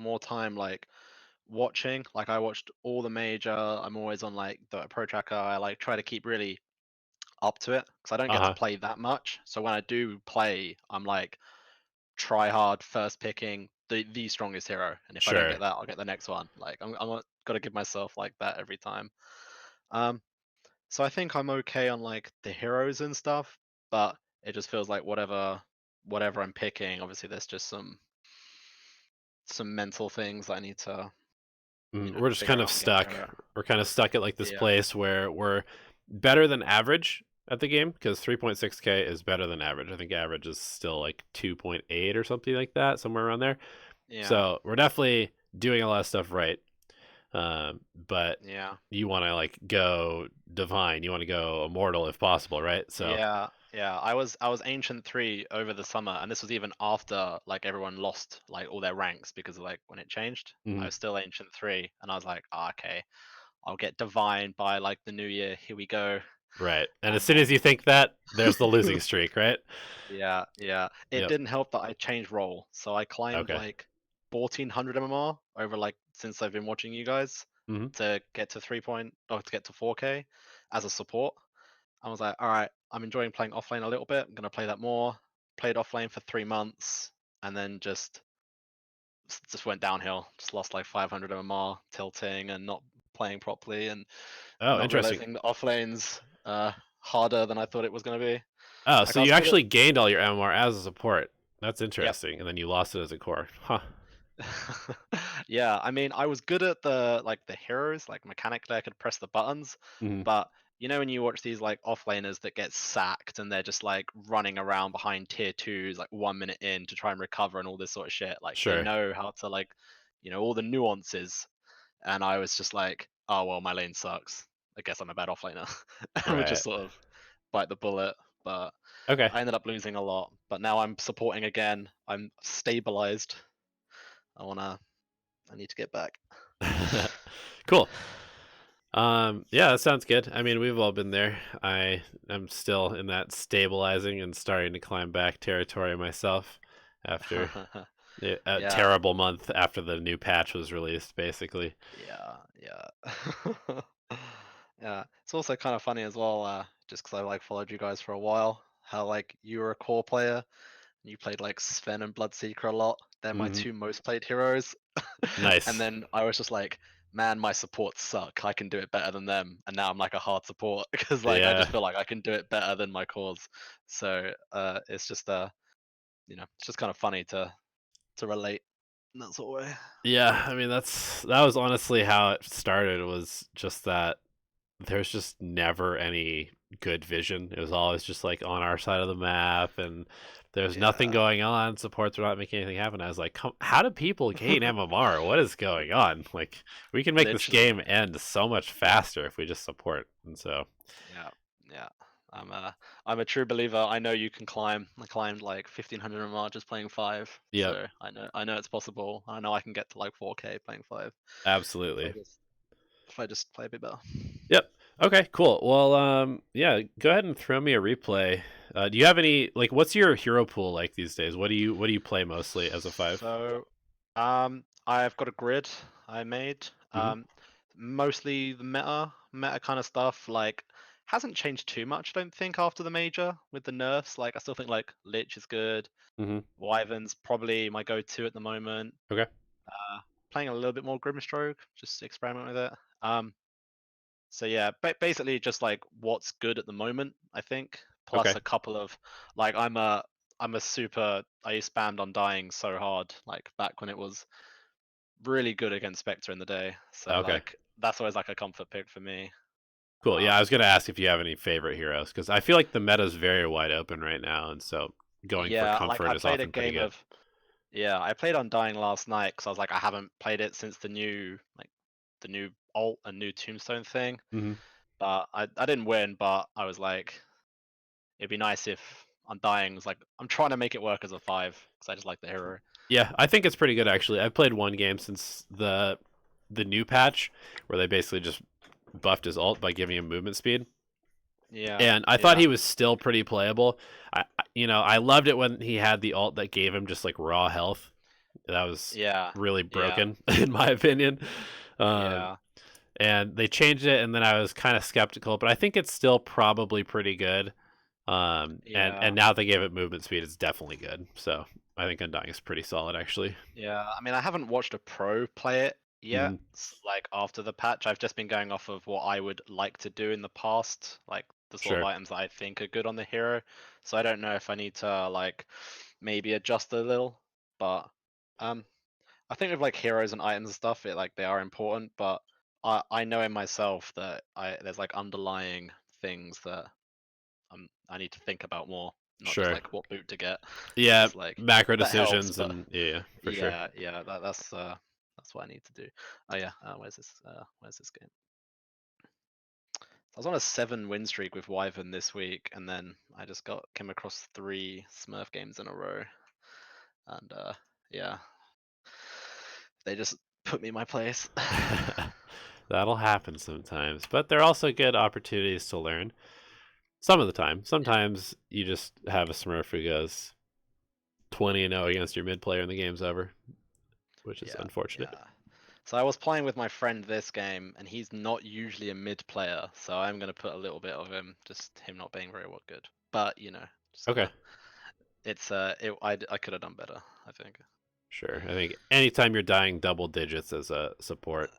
more time like watching. Like I watched all the major. I'm always on like the Pro Tracker. I like try to keep really up to it because I don't get to Uh-huh. play that much. So when I do play, I'm like try hard first picking the strongest hero, and if I don't Sure. get that, I'll get the next one. Like I'm got to give myself like that every time. Um, so I think I'm okay on like the heroes and stuff, but it just feels like whatever I'm picking, obviously there's just some mental things I need to, We're just figure kind out of and get stuck. better at. We're kind of stuck at like this Yeah. place where we're better than average at the game because 3.6K is better than average. I think average is still like 2.8 or something like that, somewhere around there. Yeah. So we're definitely doing a lot of stuff right. But Yeah. you want to like go divine, you want to go immortal if possible, right? So, Yeah. Yeah. I was Ancient 3 over the summer, and this was even after like everyone lost like all their ranks because of like when it changed. I mhm, was still Ancient 3, and I was like, okay, I'll get Divine by like the new year. Here we go. right. And as And soon as you then think that, there's the losing streak, right? yeah, yeah. It Yep. didn't help that I changed role. So I climbed Okay. like 1400 MMR over like since I've been watching you guys hmm to get to 3 point or to get to 4K as a support. I was like, all right, I'm enjoying playing offlane a little bit. I'm gonna play that more. Played offlane for 3 months and then just went downhill. Just lost like 500 MMR, tilting and not playing properly and Oh, not interesting. realizing the offlane's harder than I thought it was gonna be. Oh, Like so I you was good at actually gained all your MMR as a support. That's yep. interesting. And then you lost it as a core. Huh. Yeah, I mean, I was good at the heroes, like mechanically I could press the buttons, hmm but when you watch these like offlaners that get sacked and they're just like running around behind tier twos like 1 minute in to try and recover and all this sort of shit, like they Sure. know how to like, all the nuances. And I was just like, oh well, my lane sucks. I guess I'm a bad offlaner, and would Right. just sort of bite the bullet. But Okay. I ended up losing a lot. But now I'm supporting again. I'm stabilized. I wanna I need to get back. Cool. Yeah, that sounds good. I mean, we've all been there. I am still in that stabilizing and starting to climb back territory myself after a Yeah, terrible month after the new patch was released, basically. yeah, yeah. Yeah. It's also kind of funny as well, just because I like followed you guys for a while, how like you were a core player and you played like Sven and Bloodseeker a lot. They're my hmm two most played heroes. And Nice. then I was just like, man, my supports suck. I can do it better than them. And now I'm like a hard support because like I Yeah. just feel like I can do it better than my cores. So it's just it's just kind of funny to relate in that sort of way. Yeah, I mean that was honestly how it started was just that there's just never any good vision. It was always just like on our side of the map and there's nothing Yeah. going on. Supports were not making anything happen. I was like, how do people gain MMR? What is going on? Like, we can make this Literally. game end so much faster if we just support. And so, Yeah. Yeah. I'm a true believer. I know you can climb. I climbed like 1500 MR just playing five. yep, So I know it's possible. I know I can get to like 4K playing five if I absolutely. just if I just play a bit better. Yep. Okay, cool. Well, yeah, go ahead and throw me a replay. Do you have any like what's your hero pool like these days? What do you play mostly as a five? So I've got a grid I made. Mm-hmm. Mostly the meta kind of stuff. Like hasn't changed too much, I don't think, after the major with the nerfs. Like I still think like Lich is good. Mm-hmm. Wyvern's probably my go-to at the moment. Okay. Playing a little bit more Grimstroke, just experiment with it. So yeah, basically just like what's good at the moment, I think. Plus Okay. a couple of like I'm a super I spammed on dying so hard like back when it was really good against Spectre in the day. So Okay. like that's always like a comfort pick for me. Cool. Yeah, I Um was gonna ask if you have any favorite heroes because I feel like the meta is very wide open right now, and so going for yeah, like comfort I is played a often pretty game good. of yeah, I played Undying last night because I was like I haven't played it since the new alt and new tombstone thing. hmm But I didn't win, but I was like it'd be nice if Undying was like I'm trying to make it work as a five because I just like the hero. Yeah, I think it's pretty good actually. I've played one game since the new patch where they basically just buffed his ult by giving him movement speed, Yeah, and I thought yeah, he was still pretty playable. I loved it when he had the ult that gave him just like raw health. That was Yeah. really Yeah. broken, in my opinion. Um, Yeah. and they changed it, and then I was kind of skeptical, but I think it's still probably pretty good. And Yeah. now they gave it movement speed, it's definitely good. So I think Undying is pretty solid, actually. Yeah. I mean, I haven't watched a pro play it yet. Hmm. Like after the patch, I've just been going off of what I would like to do in the past, like the sort of Sure. items that I think are good on the hero. So I don't know if I need to like maybe adjust a little, but um, I think with like heroes and items and stuff, it like they are important, but I know in myself that there's like underlying things that I need to think about more, not just Sure. like what boot to get, Yeah, because like macro that helps, decisions, but and yeah, for sure. yeah, that's what I need to do. Oh yeah, where's this game? I was on a 7-win streak with Wyvern this week, and then I just came across 3 Smurf games in a row, and yeah, they just put me in my place. That'll happen sometimes, but they're also good opportunities to learn. Some of the time. Yeah, Sometimes you just have a Smurf who goes 20-0 against your mid player and the game's over, which is yeah, unfortunate. yeah. So I was playing with my friend this game, and he's not usually a mid player, so I'm gonna put a little bit of him, just him not being very well good. But you know, just Okay, gotta. I could have done better, I think. sure. I think anytime you're dying double digits as a support,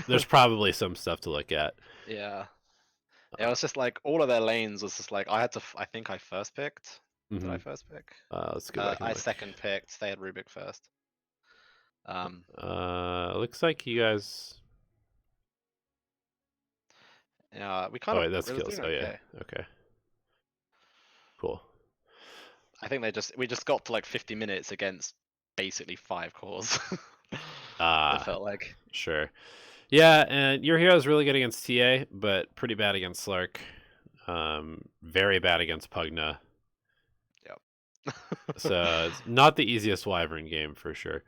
there's probably some stuff to look at. Yeah, yeah. It was just like all of their lanes was just like I had to. I think I first picked. Did I Hmm. first pick? Let's go back and I look. second picked. They had Rubik first. Um, Looks like you guys. yeah, we Oh kind of wait, that's it was kills. doing Oh yeah. okay. Okay. Cool. I think we just got to like 50 minutes against basically 5 cores. It Ah, felt like. sure. Yeah, and your hero is really good against TA, but pretty bad against Slark. Very bad against Pugna. Yep. So it's not the easiest Wyvern game for sure.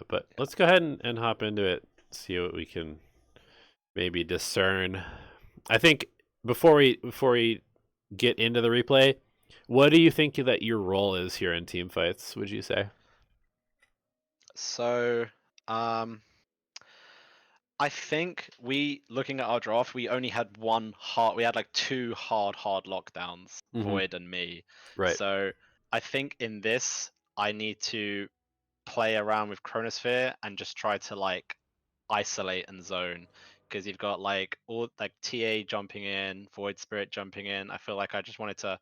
But let's go ahead and hop into it. See what we can maybe discern. I think before we get into the replay, what do you think that your role is here in team fights? Would you say? So, um, I think looking at our draft, we only had we had like 2 hard lockdowns, Hmm. Void and me. Right. So I think in this, I need to play around with Chronosphere and just try to like isolate and zone. Because you've got like all like TA jumping in, Void Spirit jumping in. I feel like I just wanted to.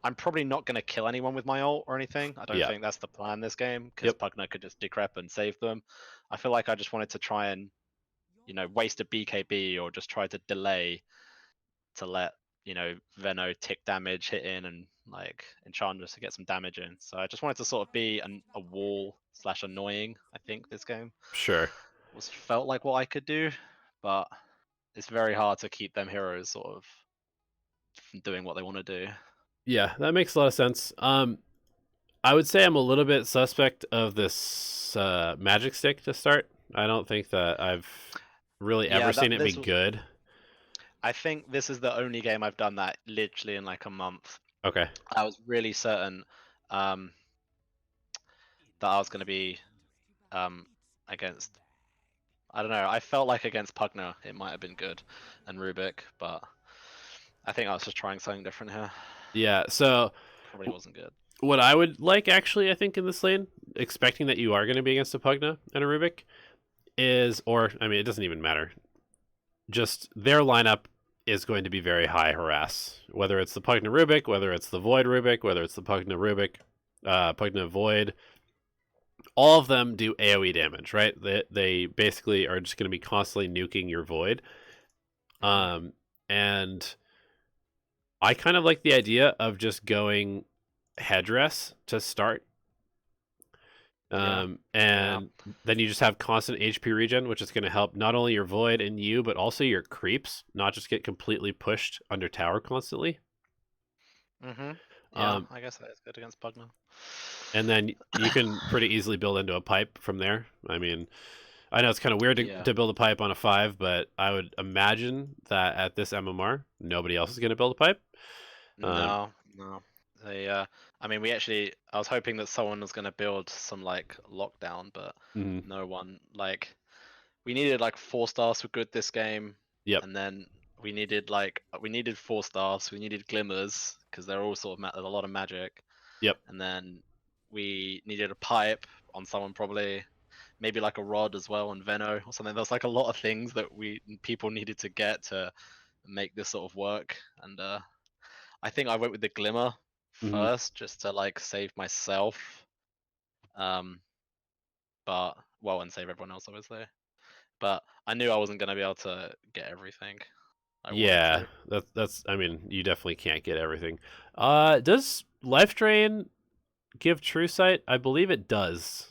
I'm probably not going to kill anyone with my ult or anything. I don't Yeah. think that's the plan this game because Yep. Pugna could just decrep and save them. I feel like I just wanted to try and waste a BKB or just try to delay to let, Veno tick damage hit in and like Enchantress to get some damage in. So I just wanted to sort of be a wall slash annoying, I think this game Sure. was felt like what I could do, but it's very hard to keep them heroes sort of from doing what they want to do. Yeah, that makes a lot of sense. I would say I'm a little bit suspect of this magic stick to start. I don't think that I've really ever Yeah, seen it be good. I think this is the only game I've done that literally in like a month. Okay. I was really certain um, that I was going to be um, against. I don't know. I felt like against Pugner it might have been good, and Rubik, but I think I was just trying something different here. Yeah. So Probably wasn't good. what I would like, actually, I think in this lane, expecting that you are going to be against a Pugna and a Rubik, is, or I mean, it doesn't even matter. Just their lineup is going to be very high harass. Whether it's the Pugna Rubik, whether it's the Void Rubik, whether it's the Pugna Rubik, Pugna Void, all of them do AoE damage, right? They basically are just going to be constantly nuking your Void. Hmm. And I kind of like the idea of just going headdress to start. Yeah, yeah. And then you just have constant HP regen, which is going to help not only your Void and you, but also your creeps not just get completely pushed under tower constantly. Hmm. Yeah, Um, I guess that is good against Pugner. and then you can pretty easily build into a pipe from there. I mean, I know it's kind of weird Yeah. to build a pipe on a 5, but I would imagine that at this MMR, nobody else is going to build a pipe. Um, No, no. I mean, I was hoping that someone was gonna build some like lockdown, but Hmm. no one. Like, we needed like 4 stars for good this game, Yep. and then we needed 4 stars. We needed glimmers because they're all sort of there's a lot of magic, Yep. and then we needed a pipe on someone probably, maybe like a rod as well on Veno or something. There's like a lot of things that people needed to get to make this sort of work, and I think I went with the glimmer Hmm. first just to like save myself, um, but well, and save everyone else obviously. But I knew I wasn't gonna be able to get everything I wanted Yeah, to. that's. I mean, you definitely can't get everything. Does Life Drain give True Sight? I believe it does.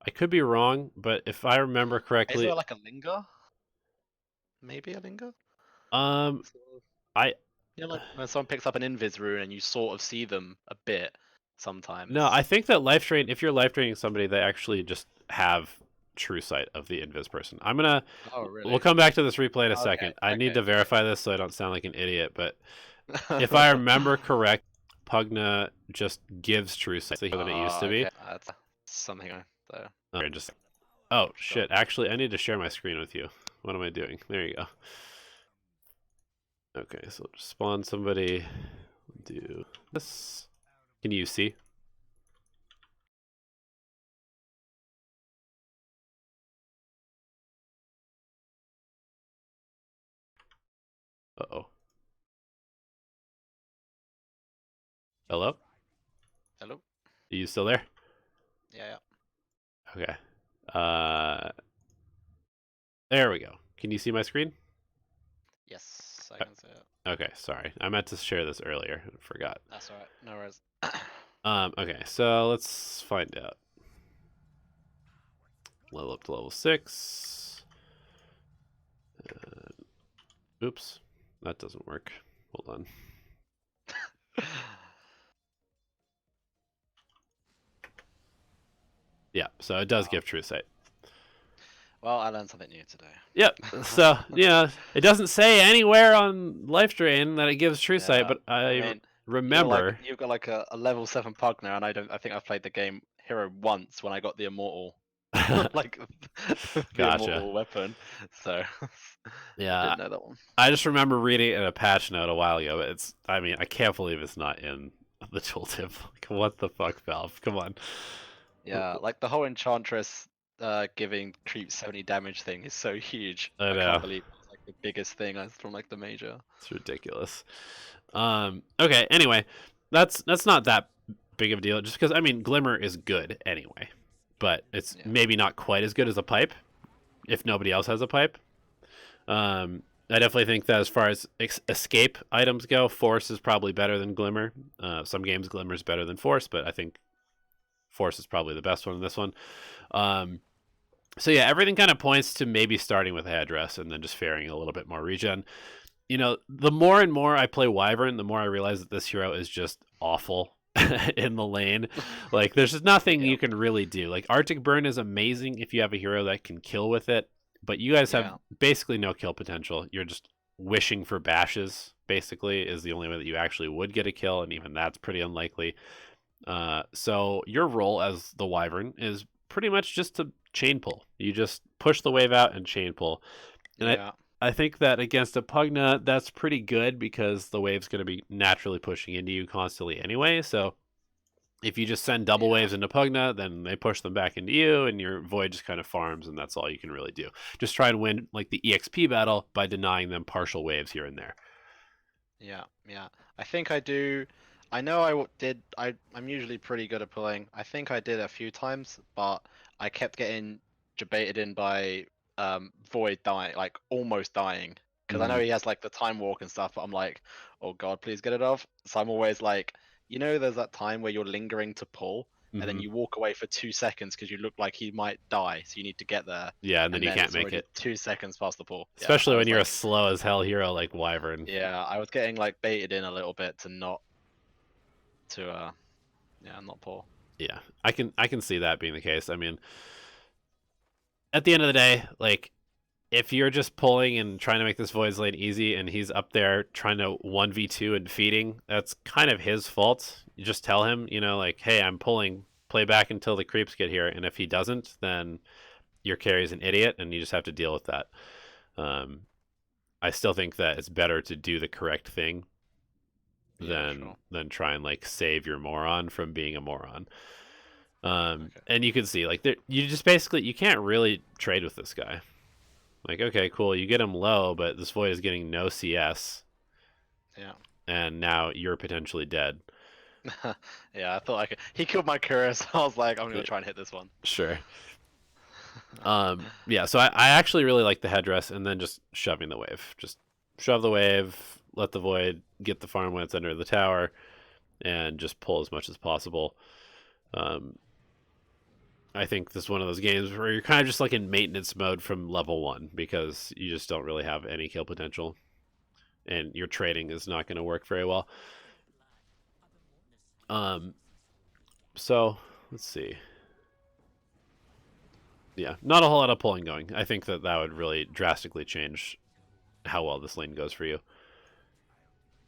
I could be wrong, but if I remember Is correctly, there like a linger? Maybe a linger? um, So, I like when someone picks up an invis rune and you sort of see them a bit no, I sometimes. think that Life Drain. If you're Life Draining somebody, they actually just have True Sight of the Invis person. Oh, We'll really? come back to this replay in a Okay, second. I need okay, to verify this so I don't sound like an idiot, but if I remember correct, Pugna just gives True Sight more than it used to be. Okay, that's something I there. Just oh Got shit! Actually, I need to share my screen with you. What am I doing? There you go. Okay, so just spawn somebody. Do this. Can you see? Uh-oh. Hello? Are Hello? you still there? Yeah, yeah. Okay. Uh, there we go. Can you see my screen? Yes, I Uh, can see it. Okay, sorry. I meant to share this earlier. I forgot. That's alright. No worries. Okay, so let's find out. Level up to level 6. Oops. That doesn't work. Hold on. Yeah, so it does Wow. give True Sight. Well, I learned something new today. Yep. So, it doesn't say anywhere on Life Drain that it gives True Sight, Yeah, but I I mean, remember. you've got like a level 7 pug now, and I think I've played the game hero once when I got the immortal, like the Gotcha. immortal weapon. So I Yeah, didn't know that one. I just remember reading it in a patch note a while ago. I mean, I can't believe it's not in the tooltip. Like, what the fuck, Valve? Come on. Yeah, like the whole enchantress giving creep 70 damage thing is so huge. I I can't know. believe it's like the biggest thing from like the major. It's ridiculous. Okay, anyway, that's not that big of a deal. Just because I mean, Glimmer is good anyway, but it's Yeah, maybe not quite as good as a pipe if nobody else has a pipe. I definitely think that as far as escape items go, Force is probably better than Glimmer. Some games Glimmer is better than Force, but I think Force is probably the best one in this one. Um, so yeah, everything kind of points to maybe starting with Address and then just faring a little bit more regen. The more and more I play Wyvern, the more I realize that this hero is just awful in the lane. Like, there's just nothing yeah, you can really do. Like, Arctic Burn is amazing if you have a hero that can kill with it, but you guys have yeah, basically no kill potential. You're just wishing for bashes, basically, is the only way that you actually would get a kill, and even that's pretty unlikely. So your role as the Wyvern is pretty much just to chain pull. You just push the wave out and chain pull. And yeah, I think that against a Pugna, that's pretty good because the wave's going to be naturally pushing into you constantly anyway. So if you just send double yeah, waves into Pugna, then they push them back into you, and your Void just kind of farms, and that's all you can really do. Just try and win like the EXP battle by denying them partial waves here and there. yeah, yeah. I think I do. I know did. I'm usually pretty good at pulling. I think I did a few times, but I kept getting debated in by Void dying, like almost dying. Because I know Mm-hmm. he has like the time walk and stuff, but I'm like, oh god, please get it off. So I'm always like, there's that time where you're lingering to pull, and then Mm-hmm. you walk away for 2 seconds because you look like he might die, so you need to get there, Yeah, and then and you then can't it's make already it, 2 seconds past the pull. Yeah, especially I when was you're a like, slow as hell hero like Wyvern. yeah, I was getting like baited in a little bit to not not pull. Yeah, I can see that being the case. I mean, at the end of the day, like if you're just pulling and trying to make this Void's lane easy and he's up there trying to 1v2 and feeding, that's kind of his fault. You just tell him, like, hey, I'm pulling, play back until the creeps get here. And if he doesn't, then your carry's an idiot and you just have to deal with that. I still think that it's better to do the correct thing Yeah, than sure. try and like save your moron from being a moron. Okay. And you can see like you just basically you can't really trade with this guy. Like, okay, cool, you get him low, but this Void is getting no CS, Yeah. and now you're potentially dead. Yeah, I thought I could. He killed my courier, so I was like, I'm gonna Yeah, try and hit this one. sure. Yeah, so I actually really like the headdress and then just shoving the wave. Just shove the wave, let the Void get the farm when it's under the tower, and just pull as much as possible. Um, I think this is one of those games where you're kind of just like in maintenance mode from level 1 because you just don't really have any kill potential, and your trading is not going to work very well. So let's see. Yeah, not a whole lot of pulling going. I think that would really drastically change how well this lane goes for you.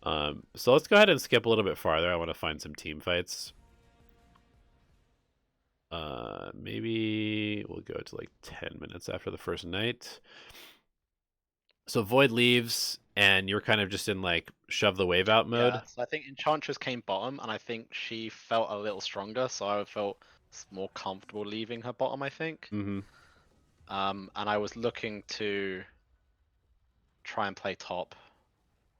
So let's go ahead and skip a little bit farther. I want to find some team fights. Maybe we'll go to like 10 minutes after the first night. So Void leaves, and you're kind of just in like shove the wave out mode. Yeah, so I think Enchantress came bottom, and I think she felt a little stronger, so I felt more comfortable leaving her bottom, I think. Mm-hmm. And I was looking to try and play top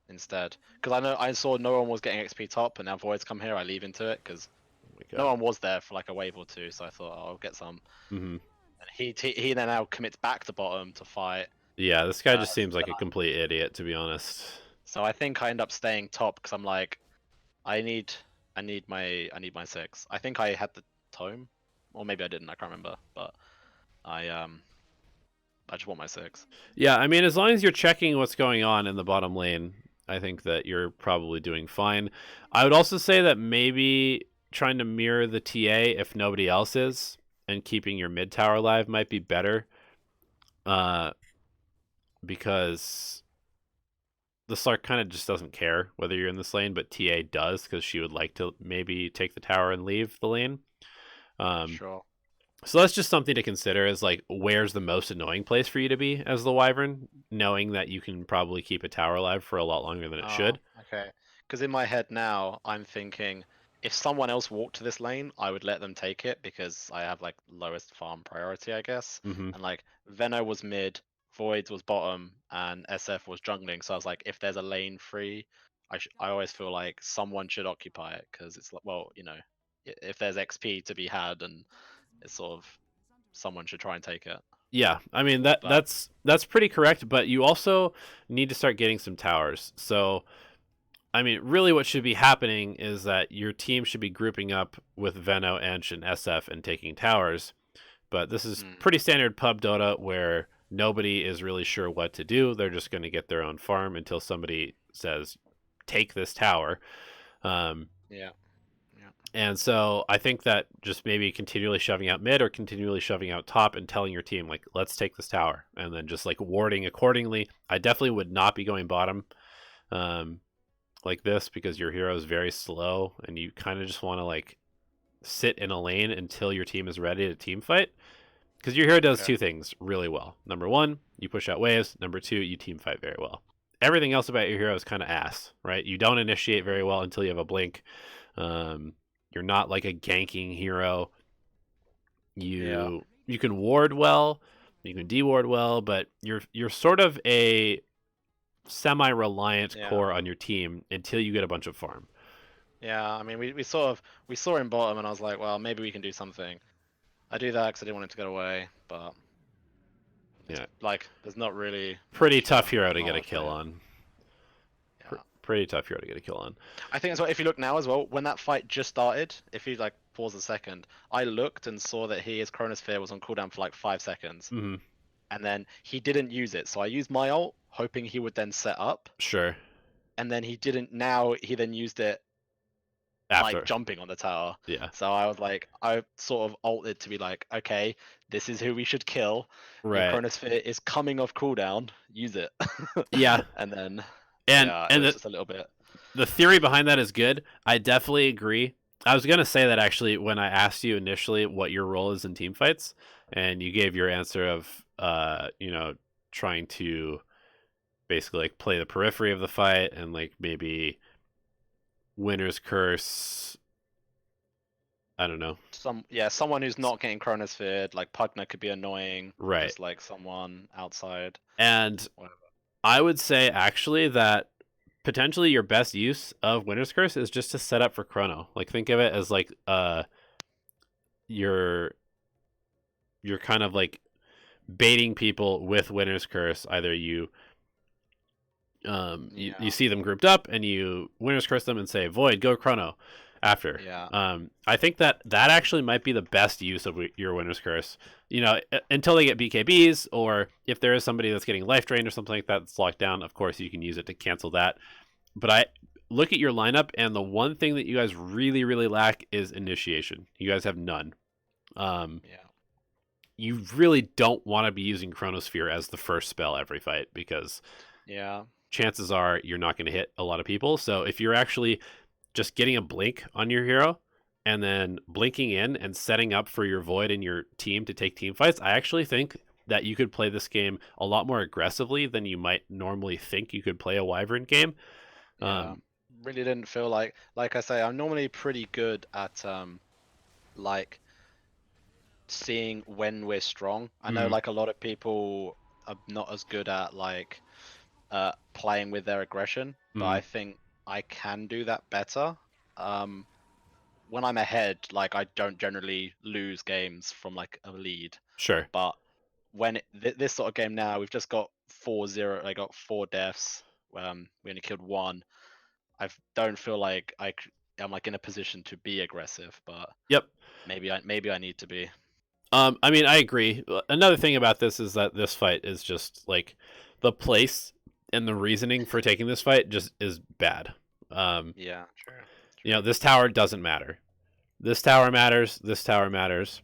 instead, because I saw no one was getting XP top, and now Void's come here, I leave into it because Oh my no god. one was there for like a wave or two, so I thought, oh, I'll get some. Mm-hmm. And he then now commits back to bottom to fight. Yeah, this guy just seems So, like a complete idiot, to be honest. so I think I end up staying top because I'm like, I need my 6. I think I had the tome, or maybe I didn't. I can't remember, but I just want my 6. Yeah, I mean, as long as you're checking what's going on in the bottom lane, I think that you're probably doing fine. I would also say that maybe trying to mirror the TA if nobody else is, and keeping your mid tower alive might be better. Because the Slark kind of just doesn't care whether you're in this lane, but TA does because she would like to maybe take the tower and leave the lane. Um, Sure. so that's just something to consider is like where's the most annoying place for you to be as the Wyvern, knowing that you can probably keep a tower alive for a lot longer than it Oh, should. okay. Because in my head now, I'm thinking if someone else walked to this lane, I would let them take it because I have like lowest farm priority, I guess. Mm-hmm. And like Veno was mid, Voids was bottom, and SF was jungling. So I was like, if there's a lane free, I always feel like someone should occupy it because it's like, well, if there's XP to be had, and it's sort of someone should try and take it. Yeah, I mean that But that's pretty correct, but you also need to start getting some towers. So I mean, really, what should be happening is that your team should be grouping up with Veno, Ench, and SF and taking towers. But this is mm, pretty standard pub Dota where nobody is really sure what to do. They're just going to get their own farm until somebody says, take this tower. Um, yeah, yeah, and so I think that just maybe continually shoving out mid or continually shoving out top and telling your team, like, let's take this tower. And then just like warding accordingly. I definitely would not be going bottom. Like this because your hero is very slow and you kind of just want to like sit in a lane until your team is ready to team fight because your hero does okay, two things really well. Number one, you push out waves. Number two, you team fight very well. Everything else about your hero is kind of ass, right? You don't initiate very well until you have a blink. You're not like a ganking hero. yeah, You can ward well, you can deward well, but you're sort of a semi-reliant yeah. core on your team until you get a bunch of farm. Yeah, I mean, we saw him bottom, and I was like, well, maybe we can do something. I do that because I didn't want him to get away, but it's Yeah, like there's not really pretty much tough hero to get a drama for kill it. on. Yeah, Pretty tough hero to get a kill on. I think as well. If you look now as well, when that fight just started, if you like pause a second, I looked and saw that his Chronosphere was on cooldown for like 5 seconds, Mm-hmm. and then he didn't use it. So I used my ult, hoping he would then set up, Sure. and then he didn't. Now he then used it like After. jumping on the tower. Yeah. So I was like, I sort of altered to be like, okay, this is who we should kill. Your Right. chronosphere is coming off cooldown. Use it. Yeah. And then, And yeah, it and was the just a little bit. the theory behind that is good. I definitely agree. I was gonna say that actually when I asked you initially what your role is in team fights, and you gave your answer of trying to basically like play the periphery of the fight and like maybe winner's curse. I don't know. Someone who's not getting chronosphered, like Pugna could be annoying. Right. Just like someone outside. And Whatever. I would say actually that potentially your best use of winner's curse is just to set up for chrono. Like think of it as like you're kind of like baiting people with winner's curse. Either you you see them grouped up and you winner's curse them and say void go chrono after. Yeah. I think that actually might be the best use of your winner's curse, until they get BKBs, or if there is somebody that's getting life drained or something like that that's locked down, of course you can use it to cancel that. But I look at your lineup, and the one thing that you guys really really lack is initiation. You guys have none. Yeah. You really don't want to be using Chronosphere as the first spell every fight, because Yeah. chances are you're not going to hit a lot of people. So if you're actually just getting a blink on your hero and then blinking in and setting up for your void and your team to take team fights, I actually think that you could play this game a lot more aggressively than you might normally think you could play a Wyvern game. Yeah. Really didn't feel like I say, I'm normally pretty good at like seeing when we're strong. I know like a lot of people are not as good at like playing with their aggression, but I think I can do that better. When I'm ahead, like I don't generally lose games from like a lead, Sure. but when this sort of game now, we've just got 4-0. I got 4 deaths. We only killed 1. I don't feel like I'm like in a position to be aggressive, but Yep. maybe I need to be. I mean, I agree. Another thing about this is that this fight is just like the place and the reasoning for taking this fight just is bad. Yeah, true. This tower doesn't matter. This tower matters. This tower matters.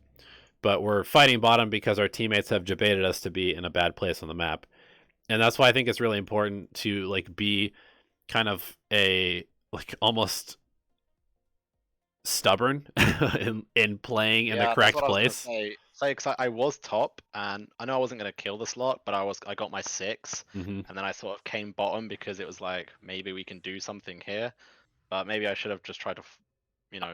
But we're fighting bottom because our teammates have debated us to be in a bad place on the map. And that's why I think it's really important to like be kind of a like almost stubborn in playing in the Yeah, that's correct what I was gonna place. say. Say, 'cause I was top, and I know I wasn't gonna kill the slot, but I got my 6, Mm-hmm. and then I sort of came bottom because it was like maybe we can do something here, but maybe I should have just tried to,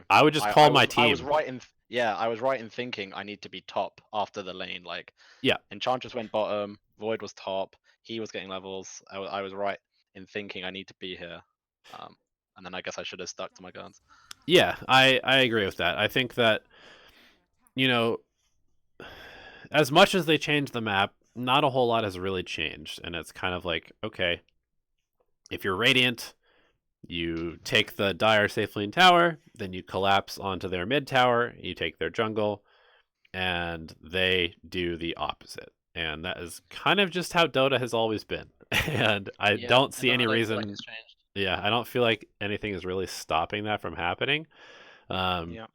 I would just I, call I my was I was team. right in yeah, I was right in thinking I need to be top after the lane. Like Yeah. Enchantress went bottom, Void was top, he was getting levels. I was right in thinking I need to be here, um, and then I guess I should have stuck to my guns. Yeah, I agree with that. I think that, you know, as much as they changed the map, not a whole lot has really changed. And it's kind of like, okay, if you're Radiant, you take the Dire Safe Lane Tower, then you collapse onto their mid tower, you take their jungle, and they do the opposite. And that is kind of just how Dota has always been. And I Yeah, don't I see don't any really feel like reason. it's changed. Yeah, I don't feel like anything is really stopping that from happening. Yeah.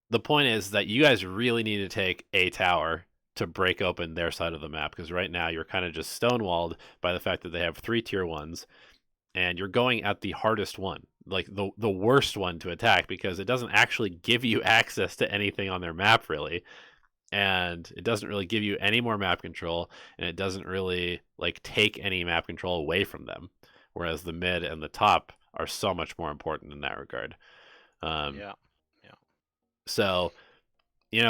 The point is that you guys really need to take a tower to break open their side of the map, because right now you're kind of just stonewalled by the fact that they have 3 tier 1s, and you're going at the hardest one, like the worst one to attack, because it doesn't actually give you access to anything on their map really, and it doesn't really give you any more map control, and it doesn't really like take any map control away from them, whereas the mid and the top are so much more important in that regard. Yeah. So,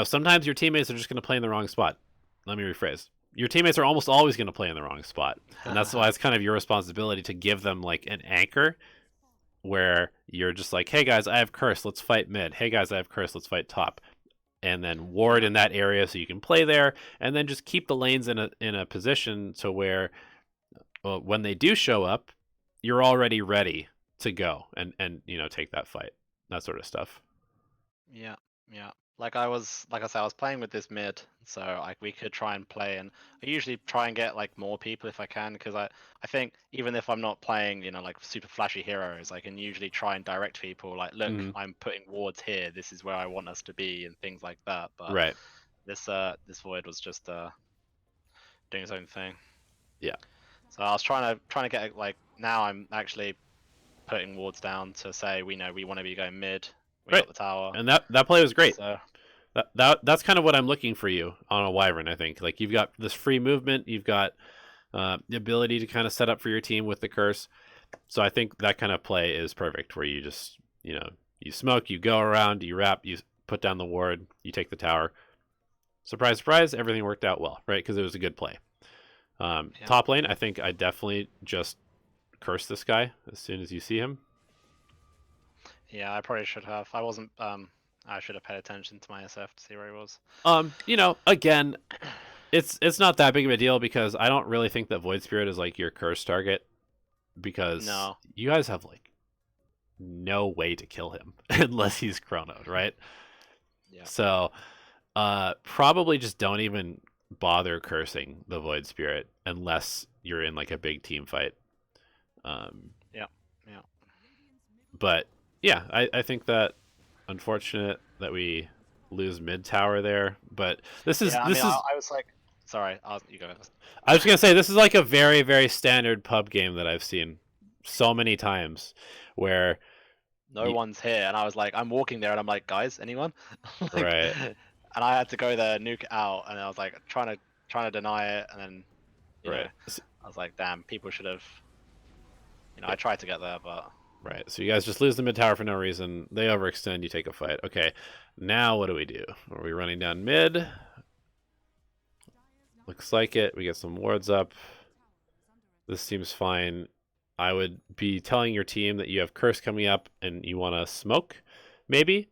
sometimes your teammates are just going to play in the wrong spot. Let me rephrase. Your teammates are almost always going to play in the wrong spot. And that's why it's kind of your responsibility to give them like an anchor where you're just like, hey guys, I have curse, let's fight mid. Hey guys, I have curse, let's fight top. And then ward in that area so you can play there, and then just keep the lanes in a position to where when they do show up, you're already ready to go and take that fight. That sort of stuff. Yeah. like I said, I was playing with this mid, so like we could try and play, and I usually try and get like more people if I can, because I think even if I'm not playing, like super flashy heroes, I can usually try and direct people like, look, Mhm. I'm putting wards here, this is where I want us to be, and things like that. But Right. this void was just doing its own thing. Yeah. So I was trying to get like, now I'm actually putting wards down to say we know we want to be going mid. We Right. got the tower. And that play was great. So That's kind of what I'm looking for you on a Wyvern. I think like you've got this free movement, you've got the ability to kind of set up for your team with the curse. So I think that kind of play is perfect, where you just you smoke, you go around, you wrap, you put down the ward, you take the tower. Surprise, surprise, everything worked out well, right? Because it was a good play. yeah. Top lane, I think I definitely just curse this guy as soon as you see him. Yeah, I probably should have. I wasn't. I should have paid attention to my SF to see where he was. Again, it's not that big of a deal because I don't really think that Void Spirit is like your curse target, because No. you guys have like no way to kill him unless he's chronoed, right? Yeah. So probably just don't even bother cursing the Void Spirit unless you're in like a big team fight. Yeah. Yeah. But yeah, I think that unfortunate that we lose mid tower there. But this is Yeah. I this mean, is I was like, sorry. You go. I was gonna say this is like a very, very standard pub game that I've seen so many times, where No one's here, and I was like, I'm walking there, and I'm like, guys, anyone? Like, right, and I had to go there, nuke it out, and I was like trying to deny it, and then right, I was like, damn, people should have. I tried to get there, but right. So you guys just lose the mid tower for no reason. They overextend. You take a fight. Okay, now what do we do? Are we running down mid? Looks like it. We get some wards up. This seems fine. I would be telling your team that you have curse coming up and you want to smoke, maybe,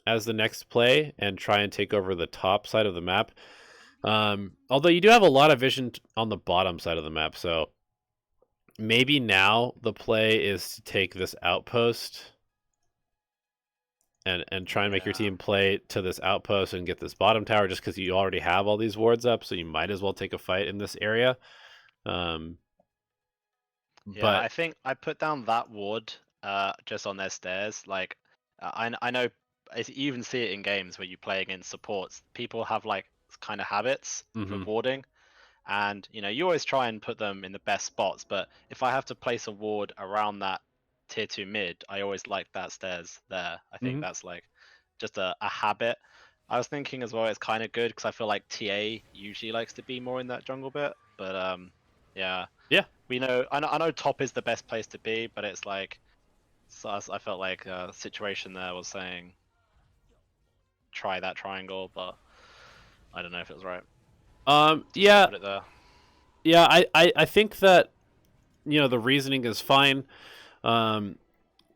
as the next play and try and take over the top side of the map. Although you do have a lot of vision on the bottom side of the map, so maybe now the play is to take this outpost and try and make your yeah. team play to this outpost and get this bottom tower, just because you already have all these wards up, so you might as well take a fight in this area. Yeah, But I think I put down that ward just on their stairs. Like, I know you even see it in games where you play against supports. People have like kind of habits for mhm, warding, and you always try and put them in the best spots. But if I have to place a ward around that tier 2 mid, I always like that stairs there. I think mhm. that's like just a habit. I was thinking as well, it's kind of good because I feel like TA usually likes to be more in that jungle bit, but yeah. Yeah. I know top is the best place to be, but it's like, so I felt like a situation there was saying try that triangle, but I don't know if it was right to Yeah, put it there. yeah. I think that the reasoning is fine. Um,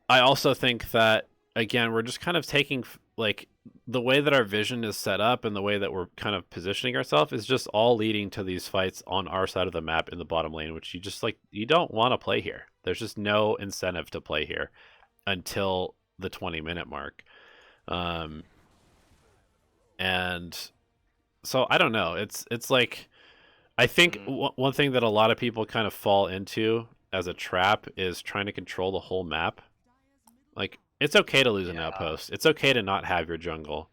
I also think that, again, we're just kind of taking like the way that our vision is set up and the way that we're kind of positioning ourselves is just all leading to these fights on our side of the map in the bottom lane, which you don't want to play here. There's just no incentive to play here until the 20-minute mark. And so I don't know. It's like, I think one thing that a lot of people kind of fall into as a trap is trying to control the whole map. Like, it's okay to lose an Yeah, outpost. It's okay to not have your jungle.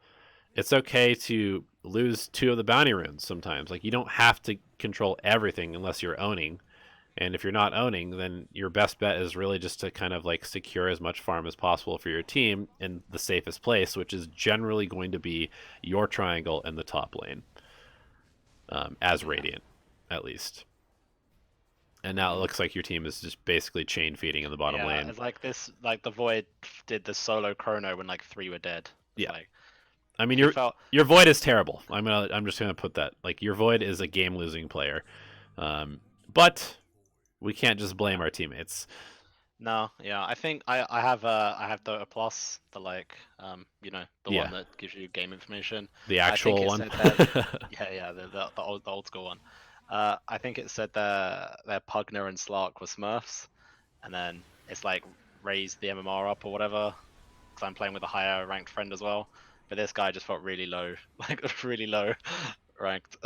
It's okay to lose 2 of the bounty runes sometimes. Like, you don't have to control everything unless you're owning. And if you're not owning, then your best bet is really just to kind of like secure as much farm as possible for your team in the safest place, which is generally going to be your triangle and the top lane, as Radiant, at least. And now it looks like your team is just basically chain feeding in the bottom yeah. lane. It's like this, like the Void did the solo chrono when like 3 were dead. It's Yeah, like I mean he felt. your void is terrible. I'm just gonna put that, like, your void is a game losing player, but we can't just blame Yeah. our teammates. No, yeah, I think I have Dota Plus, the like the one Yeah, that gives you game information. the I think actual it one. said that. Yeah, the old school one. I think it said their Pugner and Slark were Smurfs, and then it's like raised the MMR up or whatever. Because I'm playing with a higher ranked friend as well. but this guy just felt really low, like really low ranked.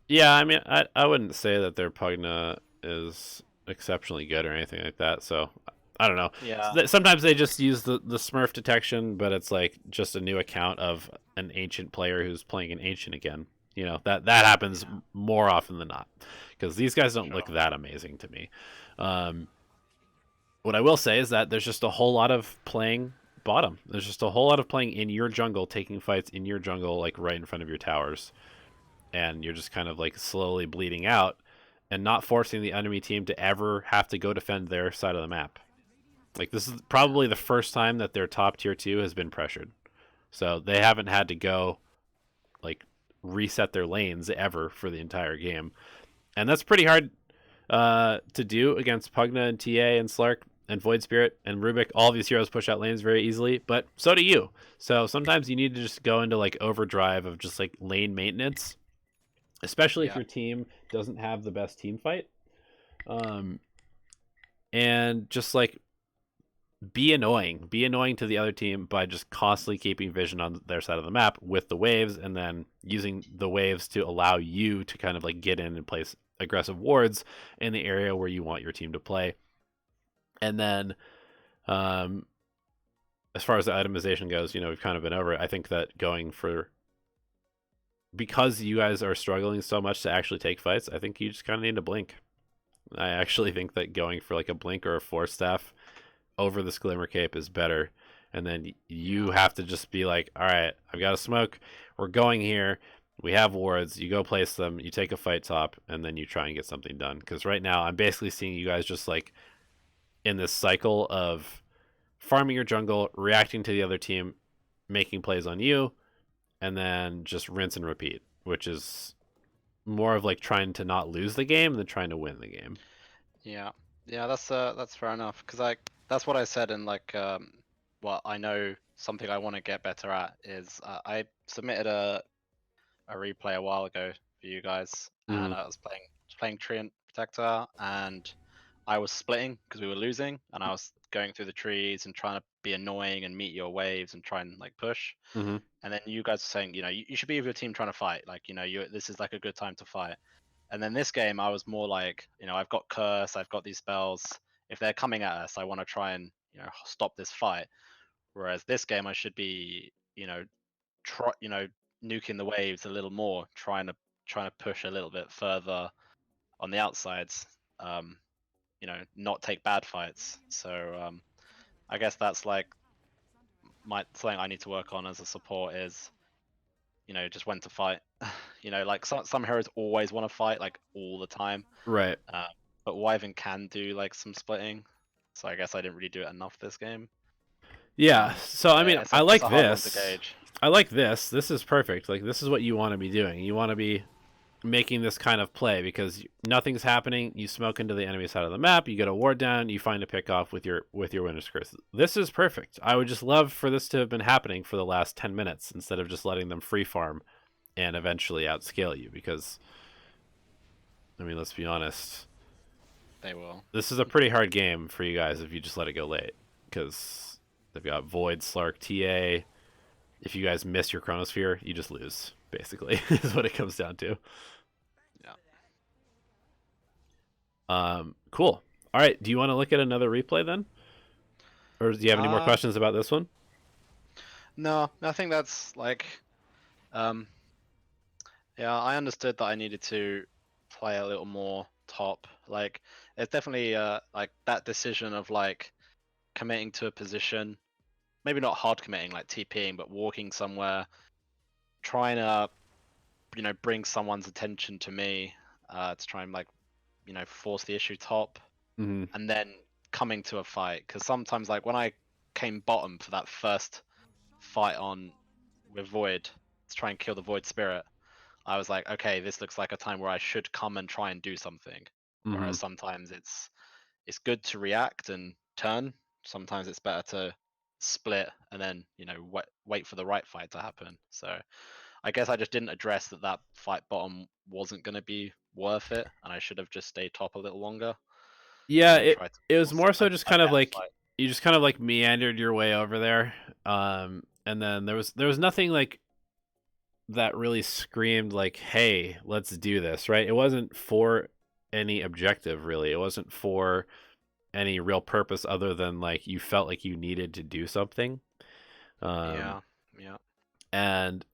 Yeah, I mean, I wouldn't say that their Pugna is exceptionally good or anything like that. So I don't know. Yeah, Sometimes they just use the Smurf detection, but it's like just a new account of an ancient player who's playing an ancient again. You know, that happens yeah, more often than not because these guys don't look sure. that amazing to me. Um, what I will say is that there's just a whole lot of playing bottom. There's just a whole lot of playing in your jungle, taking fights in your jungle, like right in front of your towers, and you're just kind of like slowly bleeding out and not forcing the enemy team to ever have to go defend their side of the map. Like this is Yeah, probably the first time that their top tier 2 has been pressured. So they haven't had to go like reset their lanes ever for the entire game. And that's pretty hard to do against Pugna and TA and Slark and Void Spirit and Rubik. All of these heroes push out lanes very easily, but so do you. So sometimes you need to just go into like overdrive of just like lane maintenance, especially if yeah, your team doesn't have the best team fight. Um, and just like be annoying to the other team by just constantly keeping vision on their side of the map with the waves, and then using the waves to allow you to kind of like get in and place aggressive wards in the area where you want your team to play. And then, um, as far as the itemization goes, you know, we've kind of been over it. I think that going for, because you guys are struggling so much to actually take fights, I think you just kind of need to blink. I actually think that going for like a blink or a force staff over this glimmer cape is better. And then yeah, you have to just be like, all right, I've got a smoke. We're going here. We have wards. You go place them. You take a fight top, and then you try and get something done. Because right now, I'm basically seeing you guys just like in this cycle of farming your jungle, reacting to the other team, making plays on you, and then just rinse and repeat, which is more of like trying to not lose the game than trying to win the game. yeah, yeah. That's fair enough. Cause like that's what I said in like well, I know something I want to get better at is I submitted a replay a while ago for you guys, and Mm-hmm. I was playing Treant Protector, and I was splitting because we were losing, and I was going through the trees and trying to be annoying and meet your waves and try and like push. Mm-hmm. And then you guys are saying, you should be with your team trying to fight. Like, this is like a good time to fight. And then this game, I was more like, I've got curse, I've got these spells. If they're coming at us, I want to try and stop this fight. Whereas this game, I should be, try, nuking the waves a little more, trying to push a little bit further on the outsides. Um, not take bad fights. So I guess that's like my something I need to work on as a support is just when to fight. Like some heroes always want to fight like all the time, Right. uh, but Wyvern can do like some splitting. So I guess I didn't really do it enough this game. Yeah. So I mean, It's a hard one to gauge. I like this. This is perfect. Like this is what you want to be doing. You want to be making this kind of play because nothing's happening. You smoke into the enemy side of the map. You get a ward down. You find a pick off with your Winter's Curse. This is perfect. I would just love for this to have been happening for the last 10 minutes instead of just letting them free farm and eventually outscale you. Because I mean, let's be honest. They will. This is a pretty hard game for you guys if you just let it go late because they've got Void, Slark, TA. If you guys miss your Chronosphere, you just lose. Basically, is what it comes down to. Yeah. Cool. All right. Do you want to look at another replay then, or do you have any more Uh, questions about this one? no, I think that's like, um, yeah, I understood that I needed to play a little more top. Like, it's definitely like that decision of like committing to a position, maybe not hard committing like TPing, but walking somewhere, trying to bring someone's attention to me, to try and like force the issue top, Mm-hmm. and then coming to a fight. Because sometimes like when I came bottom for that first fight on with Void to try and kill the Void Spirit, I was like, okay, this looks like a time where I should come and try and do something. Mm-hmm. Whereas sometimes it's good to react and turn. Sometimes it's better to split and then wait for the right fight to happen. So I guess I just didn't address that fight bottom wasn't going to be worth it, and I should have just stayed top a little longer Yeah, and then tried to it was force more so a just kind of better like fight. you just kind of like meandered your way over there. and then there was nothing like that really screamed like, "Hey, let's do this," right? It wasn't for any objective really. It wasn't for any real purpose other than like you felt like you needed to do something. Um, Yeah. Yeah. and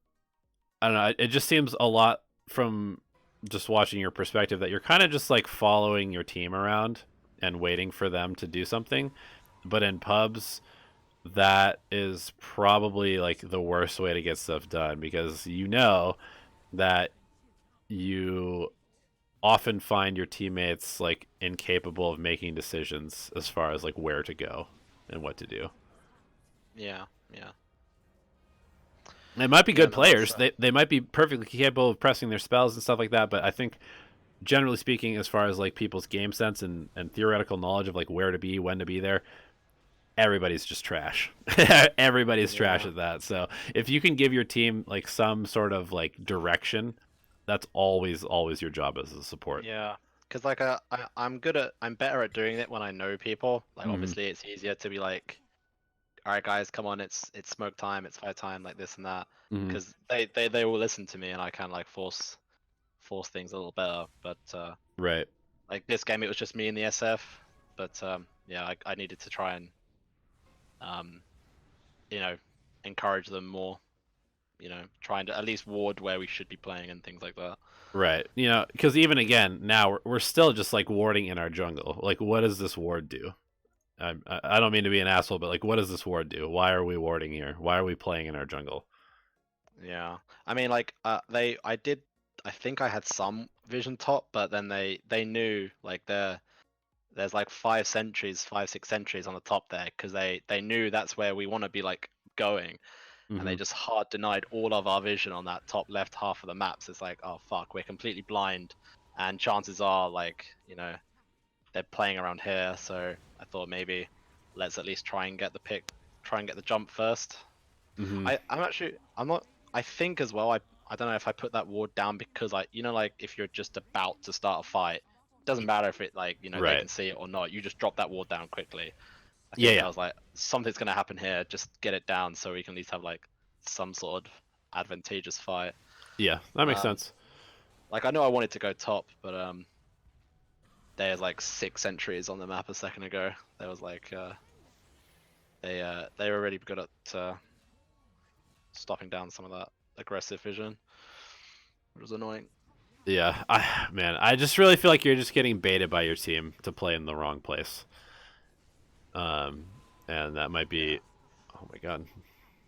I don't know. It just seems a lot from just watching your perspective that you're kind of just like following your team around and waiting for them to do something. But in pubs, that is probably like the worst way to get stuff done because you know that you often find your teammates like incapable of making decisions as far as like where to go and what to do. Yeah. Yeah. They might be Yeah. good No, that's players. They might be perfectly capable of pressing their spells and stuff like that, but I think generally speaking, as far as like people's game sense and theoretical knowledge of like where to be, when to be there, everybody's just trash. Everybody's trash yeah. at that. So if you can give your team like some sort of like direction, that's always your job as a support. Yeah. Because like I'm better at doing it when I know people. Like Hmm. obviously it's easier to be like, all right guys, come on, it's smoke time, it's fight time, like this and that. Hmm. Because they will listen to me and I can like force things a little better. But Right. like this game, it was just me and the SF. But yeah, I needed to try and um, you know, encourage them more. Trying to at least ward where we should be playing and things like that. Right. You know, because even again, now we're still just like warding in our jungle. Like, what does this ward do? I don't mean to be an asshole, but like, what does this ward do? Why are we warding here? Why are we playing in our jungle? Yeah, I mean, like, I think I had some vision top, but then they knew like there's like 5 sentries, 5 6 sentries on the top there because they knew that's where we want to be like going, and Hmm. they just hard denied all of our vision on that top left half of the maps. It's like, oh fuck, we're completely blind, and chances are like they're playing around here. So I thought maybe let's at least try and get the pick, try and get the jump first. Hmm. I'm not. I think as well. I don't know if I put that ward down because like if you're just about to start a fight, it doesn't matter if it like they Right. can see it or not. You just drop that ward down quickly. I Yeah. think Yeah. I was like, something's gonna happen here. Just get it down so we can at least have like some sort of advantageous fight. Yeah. That makes Um, sense. like I know I wanted to go top, but there's like 6 sentries on the map a second ago. There was like they were really good at stopping down some of that aggressive vision, which was annoying. Yeah. I just really feel like you're just getting baited by your team to play in the wrong place. Um, and that might Yeah, be. Oh my god,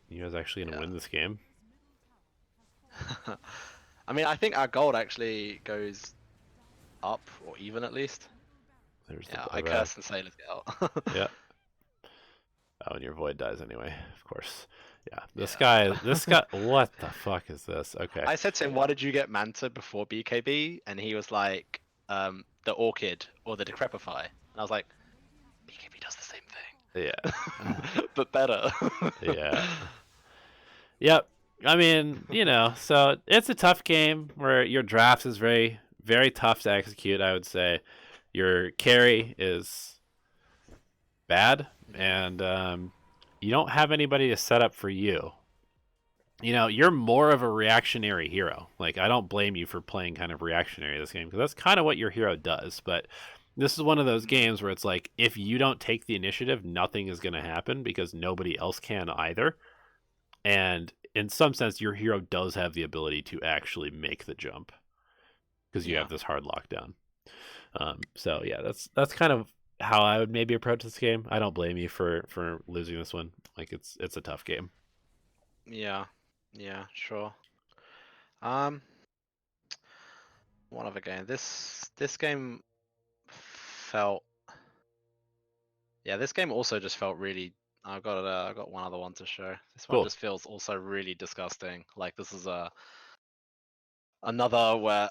you guys actually gonna yeah. win this game? I mean, I think our gold actually goes up or even at least. There's the Yeah, I buyback. curse and say let's get out. Yeah. Oh, and your void dies anyway, of course. Yeah. This Yeah. guy. This guy. What the fuck is this? Okay. I said to him, "Why did you get Manta before BKB?" And he was like, "The Orchid or the Decrepify." And I was like, "BKB does the same Yeah. thing, but better." Yeah. Yep. I mean, so it's a tough game where your draft is very, very tough to execute, I would say. Your carry is bad, Yeah. and you don't have anybody to set up for you. You're more of a reactionary hero. Like, I don't blame you for playing kind of reactionary this game because that's kind of what your hero does. But this is one of those Mm, games where it's like, if you don't take the initiative, nothing is going to happen because nobody else can either. And in some sense, your hero does have the ability to actually make the jump because you yeah. have this hard lockdown. So yeah, that's kind of how I would maybe approach this game. I don't blame you for losing this one. Like it's a tough game. Yeah. Yeah. Sure. Um. One other game. This game felt. Yeah. This game also just felt really. I've got one other one to show. This one Cool. just feels also really disgusting. Like this is another where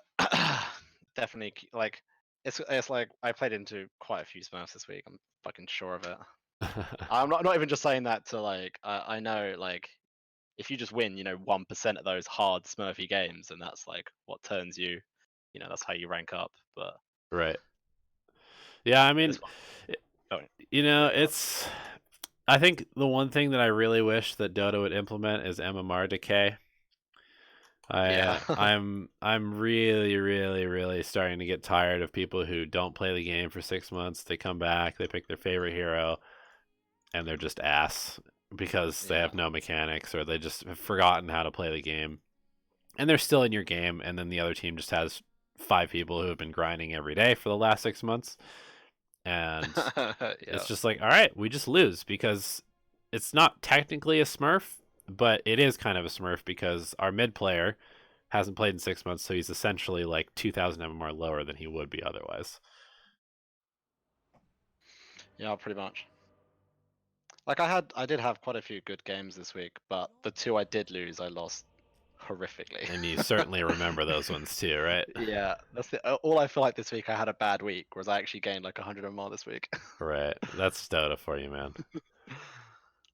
definitely like it's like I played into quite a few Smurfs this week. I'm fucking sure of it. I'm not even just saying that to like I know like if you just win 1% of those hard Smurfy games, and that's like what turns you, that's how you rank up. But Right. Yeah, I mean, this one, it- oh, yeah, go on. it's I think the one thing that I really wish that Dota would implement is MMR decay. Yeah. I'm really, really, really starting to get tired of people who don't play the game for 6 months. They come back, they pick their favorite hero, and they're just ass because they Yeah. have no mechanics or they just have forgotten how to play the game. And they're still in your game, and then the other team just has 5 people who have been grinding every day for the last 6 months. And it's Yeah. just like, all right, we just lose because it's not technically a Smurf, but it is kind of a Smurf because our mid player hasn't played in 6 months, so he's essentially like 2,000 MMR lower than he would be otherwise. Yeah, pretty much. Like I did have quite a few good games this week, but the 2 I did lose, I lost horrifically. And you certainly remember those ones too, right? Yeah, that's all I feel like this week I had a bad week, whereas I actually gained like 100 or more this week. Right. That's Dota for you, man.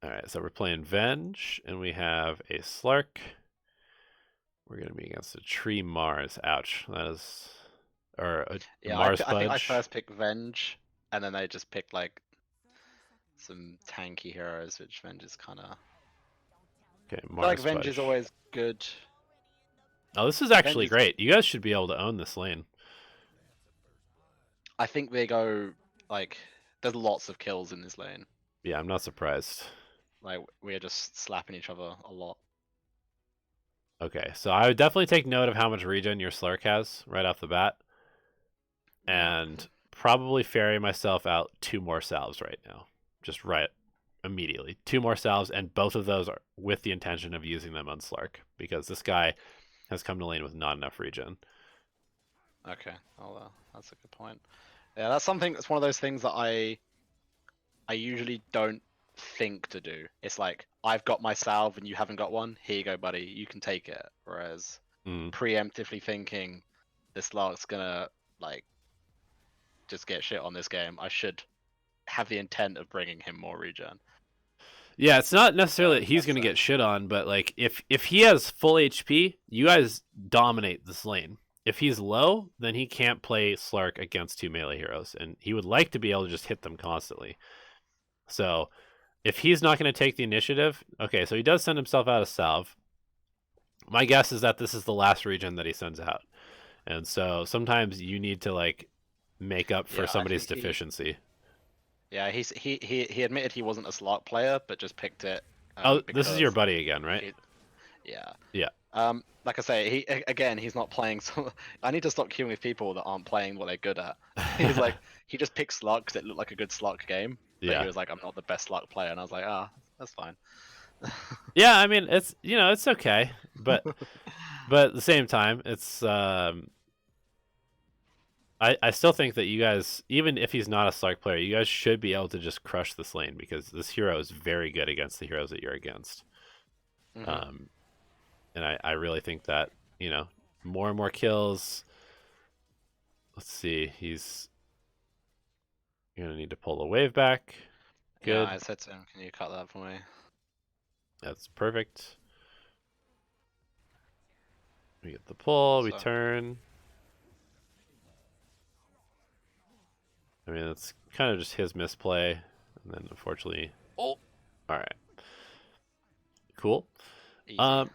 All right, so we're playing Venge, and we have a Slark. We're going to be against a Tree Mars. Ouch. That is... Or a Yeah, Mars I think I Budge. first picked Venge, and then they just picked like some tanky heroes, which Venge is kind of. Okay, I feel like Mars Venge is Budge. always good. Oh, this is actually Venge is. great. You guys should be able to own this lane. I think they go like. There's lots of kills in this lane. Yeah, I'm not surprised. Like we're just slapping each other a lot. Okay, so I would definitely take note of how much regen your Slark has right off the bat. Yeah. And probably ferry myself out 2 more salves right now. Just right immediately. 2 more salves, and both of those are with the intention of using them on Slark because this guy has come to lane with not enough regen. Okay. Oh, that's a good point. Yeah, that's something. It's one of those things that I usually don't think to do. It's like I've got my salve and you haven't got one. Here you go, buddy. You can take it. Whereas preemptively thinking this lark's gonna like just get shit on this game, I should have the intent of bringing him more regen. Yeah, it's not necessarily that he's going to get shit on, but like if he has full HP, you guys dominate this lane. If he's low, then he can't play Slark against 2 melee heroes, and he would like to be able to just hit them constantly. So if he's not going to take the initiative, okay, so he does send himself out of salve. My guess is that this is the last regen that he sends out, and so sometimes you need to like make up for somebody's deficiency. Yeah, he admitted he wasn't a slot player, but just picked it. This is your buddy again, right? Yeah. Yeah. Like I say, he's not playing. So I need to stop queuing with people that aren't playing what they're good at. He's like, he just picked slot because it looked like a good slot game. But Yeah. he was like, I'm not the best slot player, and I was like, that's fine. Yeah, I mean, it's it's okay, but at the same time, it's I still think that you guys, even if he's not a Slark player, you guys should be able to just crush this lane because this hero is very good against the heroes that you're against. Mm-hmm. And I really think that, more and more kills. Let's see, he's gonna need to pull the wave back. Good. Yeah, I said to him, can you cut that for me? That's perfect. We get the pull, we turn. I mean, it's kind of just his misplay. And then, unfortunately... Oh! Alright. Cool. Yeah,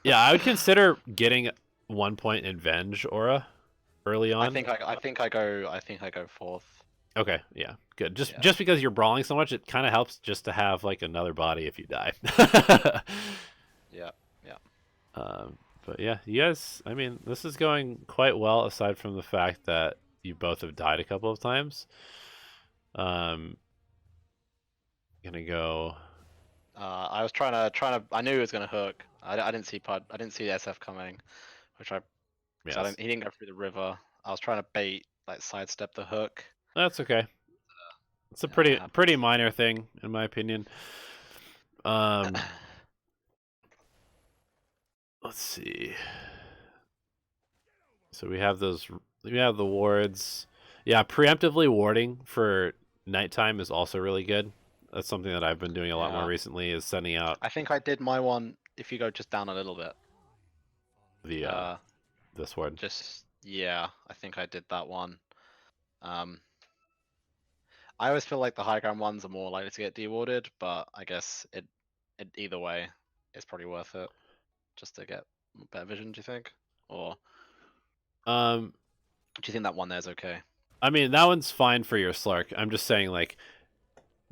I would consider getting 1 point in Venge Aura early on. I think I go fourth. Okay, yeah, good. Just because you're brawling so much, it kind of helps just to have like another body if you die. Yeah. But yeah, you guys, I mean, this is going quite well aside from the fact that you both have died a couple of times. Gonna go. I was trying to. I knew he was gonna hook. I didn't see I didn't see the SF coming, which Yes. he didn't go through the river. I was trying to bait, like sidestep the hook. That's okay. It's a pretty minor thing in my opinion. Let's see. So we have the wards. Yeah, preemptively warding for nighttime is also really good. That's something that I've been doing a lot more recently, is sending out. I think I did my one. If you go just down a little bit. This one. I think I did that one. I always feel like the high ground ones are more likely to get dewarded, but I guess it either way, it's probably worth it just to get better vision. Do you think, or Um, do you think that one there's okay? I mean, that one's fine for your Slark. I'm just saying, like,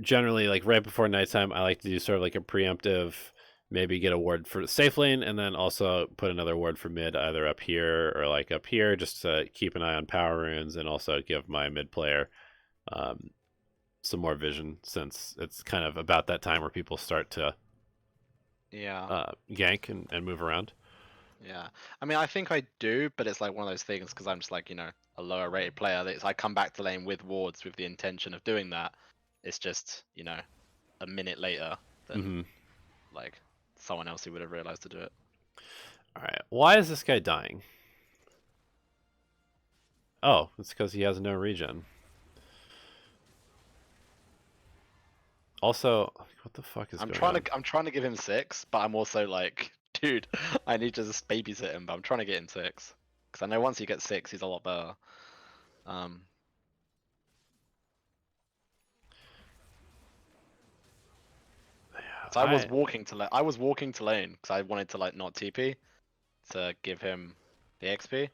generally, like, right before nighttime, I like to do sort of like a preemptive, maybe get a ward for safe lane, and then also put another ward for mid, either up here or like up here, just to keep an eye on power runes, and also give my mid player some more vision, since it's kind of about that time where people start to Yeah. gank and move around. Yeah, I mean, I think I do, but it's like one of those things because I'm just like, a lower rated player. That I come back to lane with wards with the intention of doing that. It's just, a minute later than like someone else who would have realized to do it. All right, why is this guy dying? Oh, it's because he has no regen. Also, what the fuck is going on? I'm trying to give him 6, but I'm also like, dude, I need to just babysit him. But I'm trying to get him 6 because I know once he gets 6, he's a lot better. So I was walking to lane because I wanted to like not TP to give him the XP,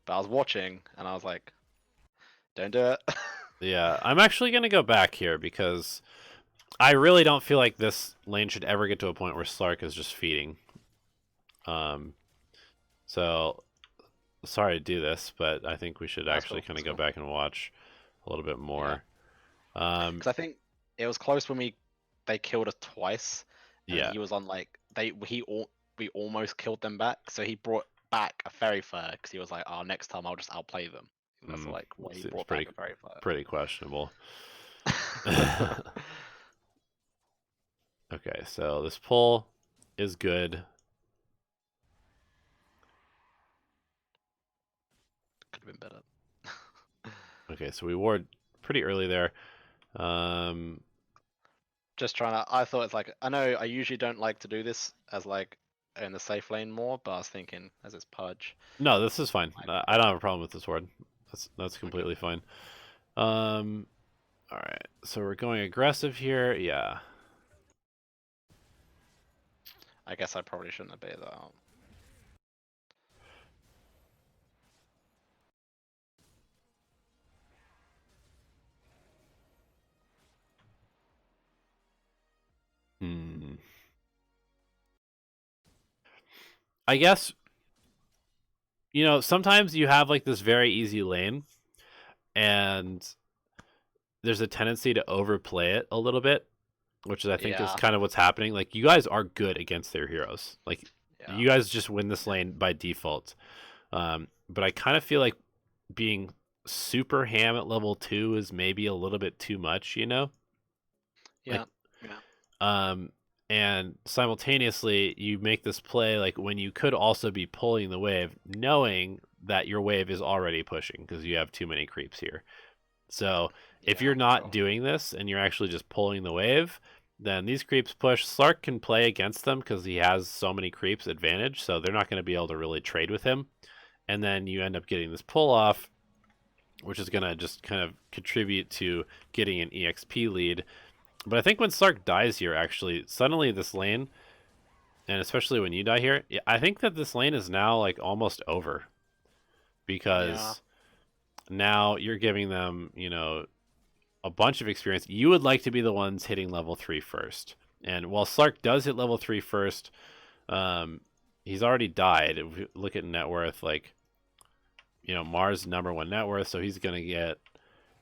but I was watching and I was like, don't do it. Yeah, I'm actually going to go back here because I really don't feel like this lane should ever get to a point where Slark is just feeding. So sorry to do this, but I think we should That's actually cool. kind of That's go cool. back and watch a little bit more. Because I think it was close when they killed us twice, and Yeah. he was on like we almost killed them back. So he brought back a fairy flare because he was like, "Oh, next time I'll just outplay them." That's like what he Seems brought back a fairy flare. pretty questionable. Okay, so this pull is good. Could have been better. Okay, so we ward pretty early there. Just trying to. I thought it's like I know I usually don't like to do this as like in the safe lane more, but I was thinking as it's Pudge. No, this is fine. Might I don't have a problem with this ward. That's okay. completely fine. All right, so we're going aggressive here. Yeah. I guess I probably shouldn't have baited that out. I guess, sometimes you have like this very easy lane, and there's a tendency to overplay it a little bit, which I think is Yeah. kind of what's happening. Like, you guys are good against their heroes. Like, Yeah. you guys just win this lane by default. But I kind of feel like being super ham at level 2 is maybe a little bit too much, Yeah. Like, Yeah. and simultaneously you make this play like when you could also be pulling the wave, knowing that your wave is already pushing because you have too many creeps here. So if you're not doing this and you're actually just pulling the wave, then these creeps push. Slark can play against them because he has so many creeps advantage, so they're not going to be able to really trade with him. And then you end up getting this pull off, which is going to just kind of contribute to getting an EXP lead. But I think when Slark dies here, actually, suddenly this lane, and especially when you die here, I think that this lane is now like almost over. Because now you're giving them, a bunch of experience. You would like to be the ones hitting level 3 first. And while Slark does hit level 3 first, he's already died. If we look at net worth, like, Mars #1 net worth, so he's gonna get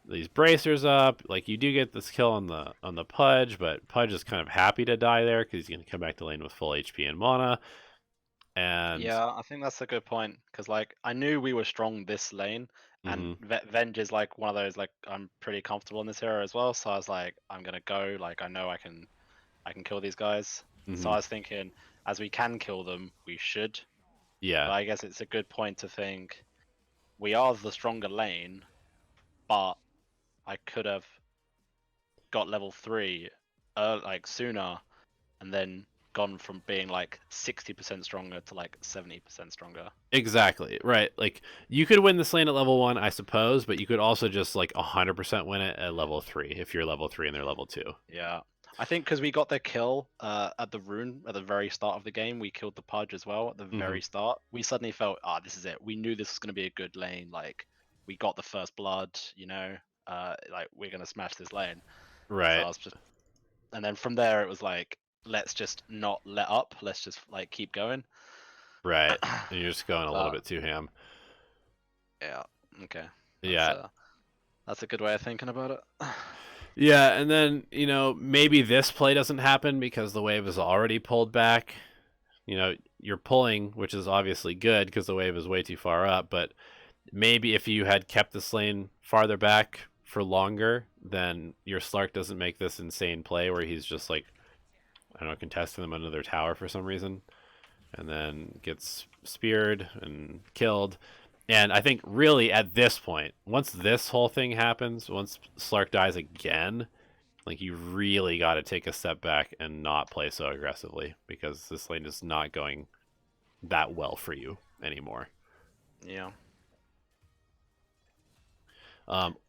these bracers up. Like, you do get this kill on the Pudge, but Pudge is kind of happy to die there because he's gonna come back to lane with full HP and mana. And yeah, I think that's a good point because like I knew we were strong this lane, and Venge is like one of those like I'm pretty comfortable in this era as well. So I was like, I'm gonna go. Like I know I can kill these guys. So I was thinking, as we can kill them, we should. Yeah. But I guess it's a good point to think we are the stronger lane, but I could have got level 3 like sooner and then gone from being like 60% stronger to like 70% stronger. Exactly, right. Like, you could win this lane at level 1, I suppose, but you could also just like 100% win it at level 3 if you're level 3 and they're level 2. Yeah. I think because we got the kill at the rune at the very start of the game, we killed the Pudge as well at the very start. We suddenly felt, this is it. We knew this was going to be a good lane. Like, we got the first blood, you know, like, we're going to smash this lane. So I Right, was just, and then from there, it was like, let's just not let up. Let's just like keep going. right. And you're just going a little But bit too ham. yeah, okay. Yeah. That's a good way of thinking about it. Yeah, and then, maybe this play doesn't happen because the wave is already pulled back. You're pulling, which is obviously good because the wave is way too far up, but maybe if you had kept this lane farther back for longer, then your Slark doesn't make this insane play where he's just like, I don't know, contesting them under their tower for some reason, and then gets speared and killed. And I think really at this point, once this whole thing happens, once Slark dies again, like, you really got to take a step back and not play so aggressively because this lane is not going that well for you anymore. Yeah.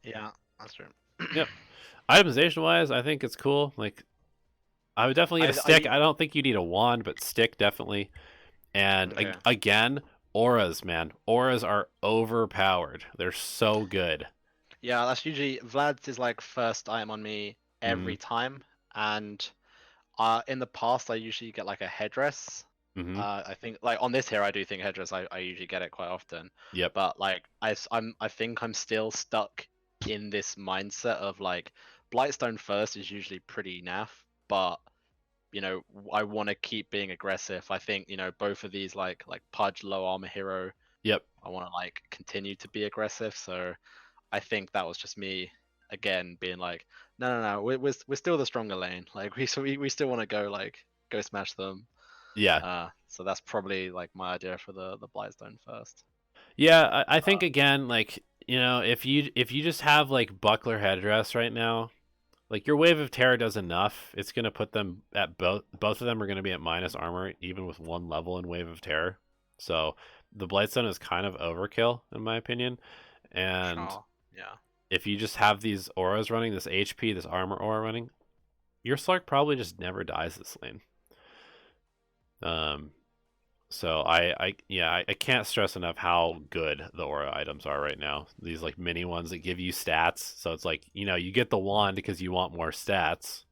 Yeah, that's true. Yep. Itemization wise, I think it's cool. Like, I would definitely get a stick. I don't think you need a wand, but stick definitely. And Okay. again, auras, man. Auras are overpowered. They're so good. Yeah, that's usually Vlad's is like first item on me every time, and in the past I usually get like a headdress. I think like on this here I do think headdress I usually get it quite often. Yep. But like I think I'm still stuck in this mindset of like Blightstone first is usually pretty naff, but you know I want to keep being aggressive. I think both of these like Pudge low armor hero. Yep. I want to like continue to be aggressive, so I think that was just me again being like, no, we're still the stronger lane. Like we still want to go smash them. Yeah. So that's probably like my idea for the Blightstone first. Yeah, I think again, like, if you just have like buckler headdress right now, like, your wave of terror does enough. It's gonna put them at both of them are gonna be at minus armor even with 1 level in wave of terror. So the Blightstone is kind of overkill in my opinion. And Sure. Yeah. if you just have these auras running, this HP, this armor aura running, your Slark probably just never dies this lane. So I can't stress enough how good the aura items are right now. These like mini ones that give you stats. So it's like, you get the wand because you want more stats,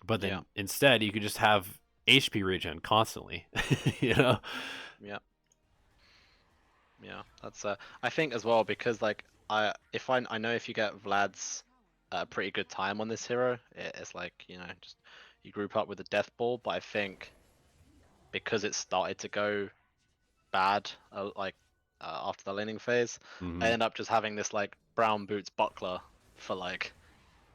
but then instead you could just have HP regen constantly. Yeah. Yeah. That's I think as well because like I know if you get Vlad's pretty good time on this hero, it's like just you group up with the death ball, but I think because it started to go bad after the laning phase, I end up just having this like brown boots buckler for like,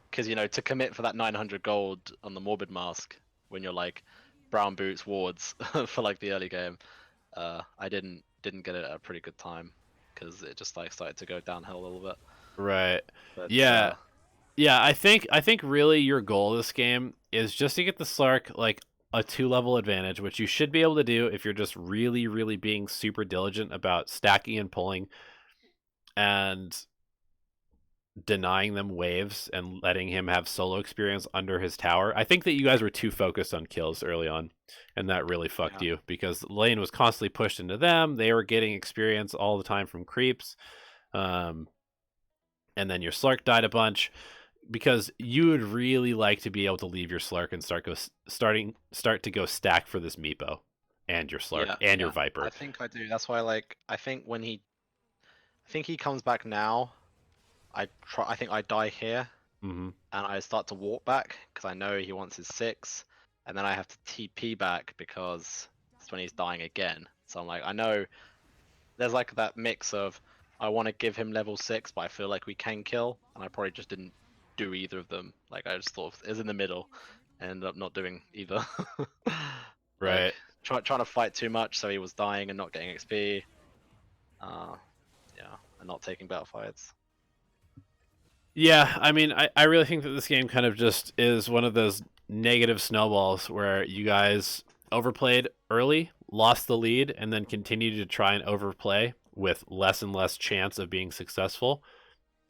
because to commit for that 900 gold on the morbid mask when you're like brown boots wards for like the early game, I didn't get it at a pretty good time because it just like started to go downhill a little bit. Right. But Yeah. Yeah, I think really your goal this game is just to get the Slark like a 2-level advantage, which you should be able to do if you're just really, really being super diligent about stacking and pulling and denying them waves and letting him have solo experience under his tower. I think that you guys were too focused on kills early on, and that really fucked you because the lane was constantly pushed into them. They were getting experience all the time from creeps. And then your Slark died a bunch. Because you would really like to be able to leave your Slark and start to go stack for this Meepo and your Slark and your Viper. I think I do. That's why I think he comes back now, I think I die here, and I start to walk back because I know he wants his 6, and then I have to TP back because that's when he's dying again. So I'm like, I know there's like that mix of I want to give him level 6, but I feel like we can kill, and I probably just didn't do either of them. Like I just thought it was in the middle, and ended up not doing either. Right. Like, trying to fight too much, so he was dying and not getting XP. And not taking battle fights. Yeah, I mean, I really think that this game kind of just is one of those negative snowballs where you guys overplayed early, lost the lead, and then continued to try and overplay with less and less chance of being successful.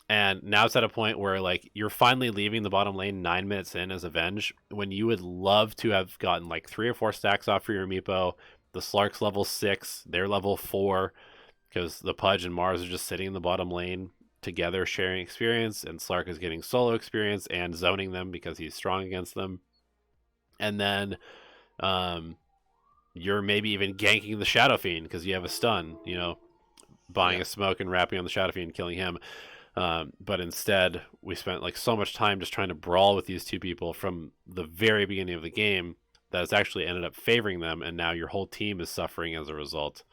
And now it's at a point where like you're finally leaving the bottom lane 9 minutes in as Avenge when you would love to have gotten like 3 or 4 stacks off for your Meepo. The Slark's level 6, they're level 4, because the Pudge and Mars are just sitting in the bottom lane together sharing experience, and Slark is getting solo experience and zoning them because he's strong against them. And then you're maybe even ganking the Shadow Fiend because you have a stun, buying Yeah. a smoke and wrapping on the Shadow Fiend and killing him. But instead, we spent like so much time just trying to brawl with these two people from the very beginning of the game that it's actually ended up favoring them, and now your whole team is suffering as a result.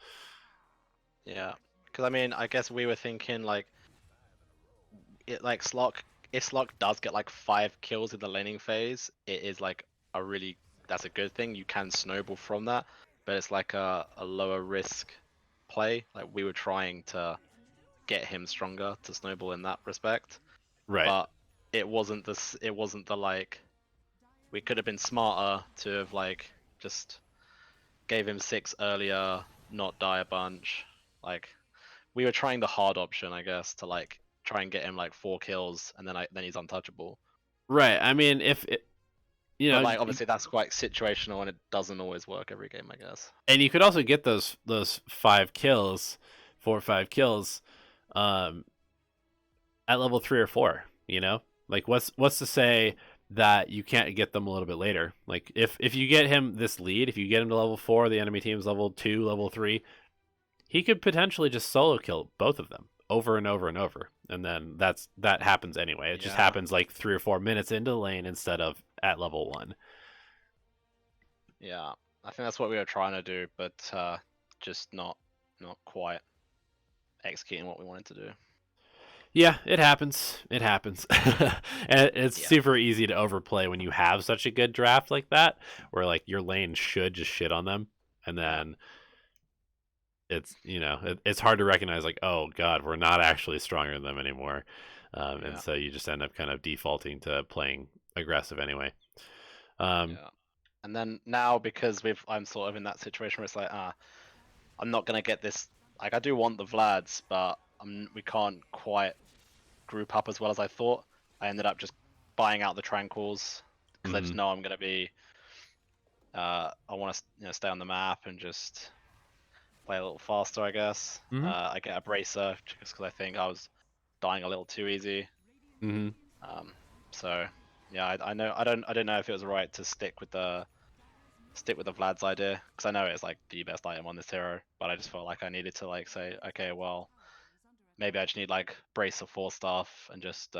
Yeah. Because I mean, I guess we were thinking like like Slock. If Slock does get like 5 kills in the laning phase, it is like that's a good thing. You can snowball from that, but it's like a lower risk play. Like we were trying to get him stronger to snowball in that respect, Right. but it wasn't the like we could have been smarter to have like just gave him 6 earlier, not die a bunch. Like we were trying the hard option, I guess, to like try and get him like 4 kills, and then he's untouchable. Right. I mean, if it, But like obviously that's quite situational, and it doesn't always work every game, I guess. and you could also get those 5 kills, 4 or 5 kills, um, at level 3 or 4. Like what's to say that you can't get them a little bit later? Like if you get him this lead, if you get him to level 4, the enemy team's level 2, level 3, he could potentially just solo kill both of them over and over and over, and then that happens anyway. It just Yeah. happens like 3 or 4 minutes into the lane instead of at level 1. Yeah. I think that's what we were trying to do, but just not quite executing what we wanted to do. Yeah, it happens. It happens. And it's Yeah. super easy to overplay when you have such a good draft like that, where like your lane should just shit on them, and then it's hard to recognize like, oh god, we're not actually stronger than them anymore, and Yeah. so you just end up kind of defaulting to playing aggressive anyway. Yeah. And then now because I'm sort of in that situation where it's like, I'm not gonna get this. Like I do want the Vlads, but we can't quite group up as well as I thought. I ended up just buying out the Tranquils because I just Mhm. know I'm gonna be. I want to stay on the map and just play a little faster, I guess. Mhm. I get a bracer just because I think I was dying a little too easy. Mhm. Um, so yeah, I know I don't know if it was right to stick with the Vlad's idea because I know it's like the best item on this hero, but I just felt like I needed to like say, okay, well, maybe I just need like bracer 4 stuff and just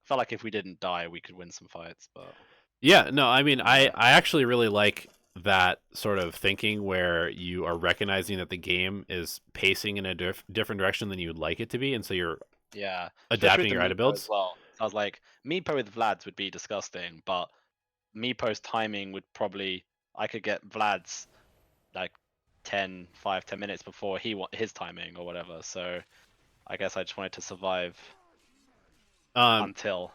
felt like if we didn't die, we could win some fights, but Yeah, no, I mean, I don't know. I actually really like that sort of thinking where you are recognizing that the game is pacing in a different direction than you would like it to be, and so you're Yeah, especially with adapting the your item Meepo as builds. well. So I was like, Meepo with Vlad's would be disgusting, but Meepo's timing would probably I could get Vlad's like 5-10 minutes before his timing or whatever. So I guess I just wanted to survive Um, until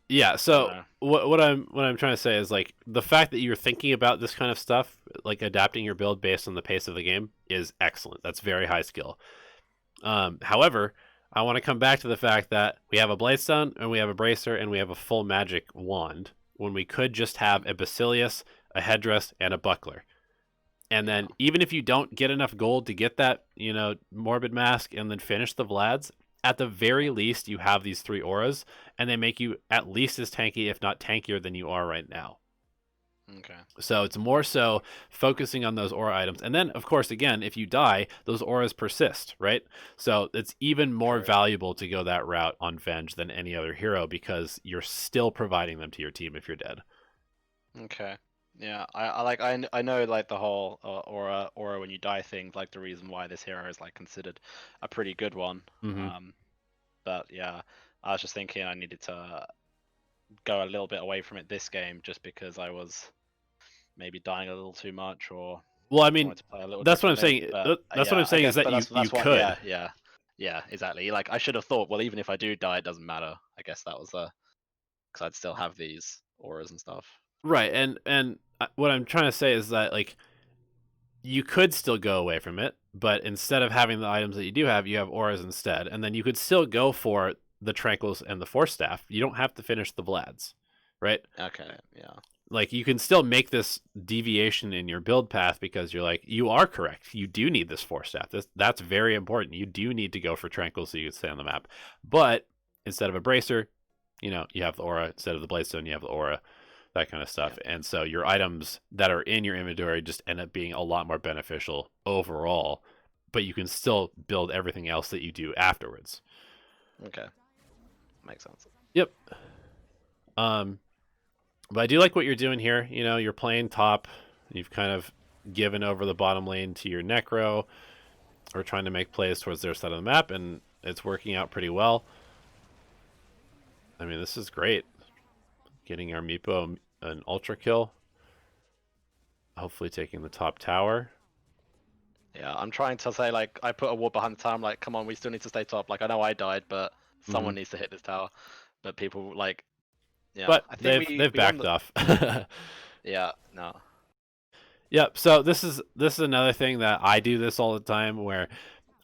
yeah. I don't So know. what I'm trying to say is like the fact that you're thinking about this kind of stuff, like adapting your build based on the pace of the game, is excellent. That's very high skill. However, I want to come back to the fact that we have a Blightstone and we have a Bracer and we have a full magic wand when we could just have a Basilius, a Headdress, and a Buckler. And Yeah. then even if you don't get enough gold to get that, Morbid Mask and then finish the Vlads, at the very least you have these 3 auras, and they make you at least as tanky, if not tankier, than you are right now. Okay. So it's more so focusing on those aura items. And then, of course, again, if you die, those auras persist, right? So it's even more True. valuable to go that route on Venge than any other hero because you're still providing them to your team if you're dead. Okay. Yeah. I know like the whole aura when you die thing. Like the reason why this hero is like considered a pretty good one. Mm-hmm. But yeah, I was just thinking I needed to go a little bit away from it this game just because I was maybe dying a little too much or Well, I just mean, wanted to play a little that's what I'm differently. saying. But That's what I'm yeah, I saying is guess that but you that's what yeah, could. yeah, exactly. Like I should have thought, well, even if I do die, it doesn't matter. I guess that was because I'd still have these auras and stuff. Right, and what I'm trying to say is that, like, you could still go away from it, but instead of having the items that you do have, you have auras instead, and then you could still go for the Tranquils and the Force Staff. You don't have to finish the Vlads, right? Okay, yeah, Like, you can still make this deviation in your build path because you're like, you are correct. You do need this Force Staff. That's very important. You do need to go for Tranquils so you can stay on the map. But instead of a Bracer, you have the aura. Instead of the Bladestone, you have the aura, that kind of stuff. yeah, And so your items that are in your inventory just end up being a lot more beneficial overall, but you can still build everything else that you do afterwards. okay, makes sense. Yep. Um, but I do like what you're doing here. You're playing top. You've kind of given over the bottom lane to your Necro, or trying to make plays towards their side of the map, and it's working out pretty well. I mean, this is great. Getting our Meepo an ultra kill. Hopefully taking the top tower. Yeah, I'm trying to say, like, I put a wall behind the tower. I'm like, come on, we still need to stay top. Like, I know I died, but Mm-hmm. someone needs to hit this tower. But people like, yeah, But I think they've we won backed the. off. Yeah, no. Yep. So this is another thing that I do this all the time, where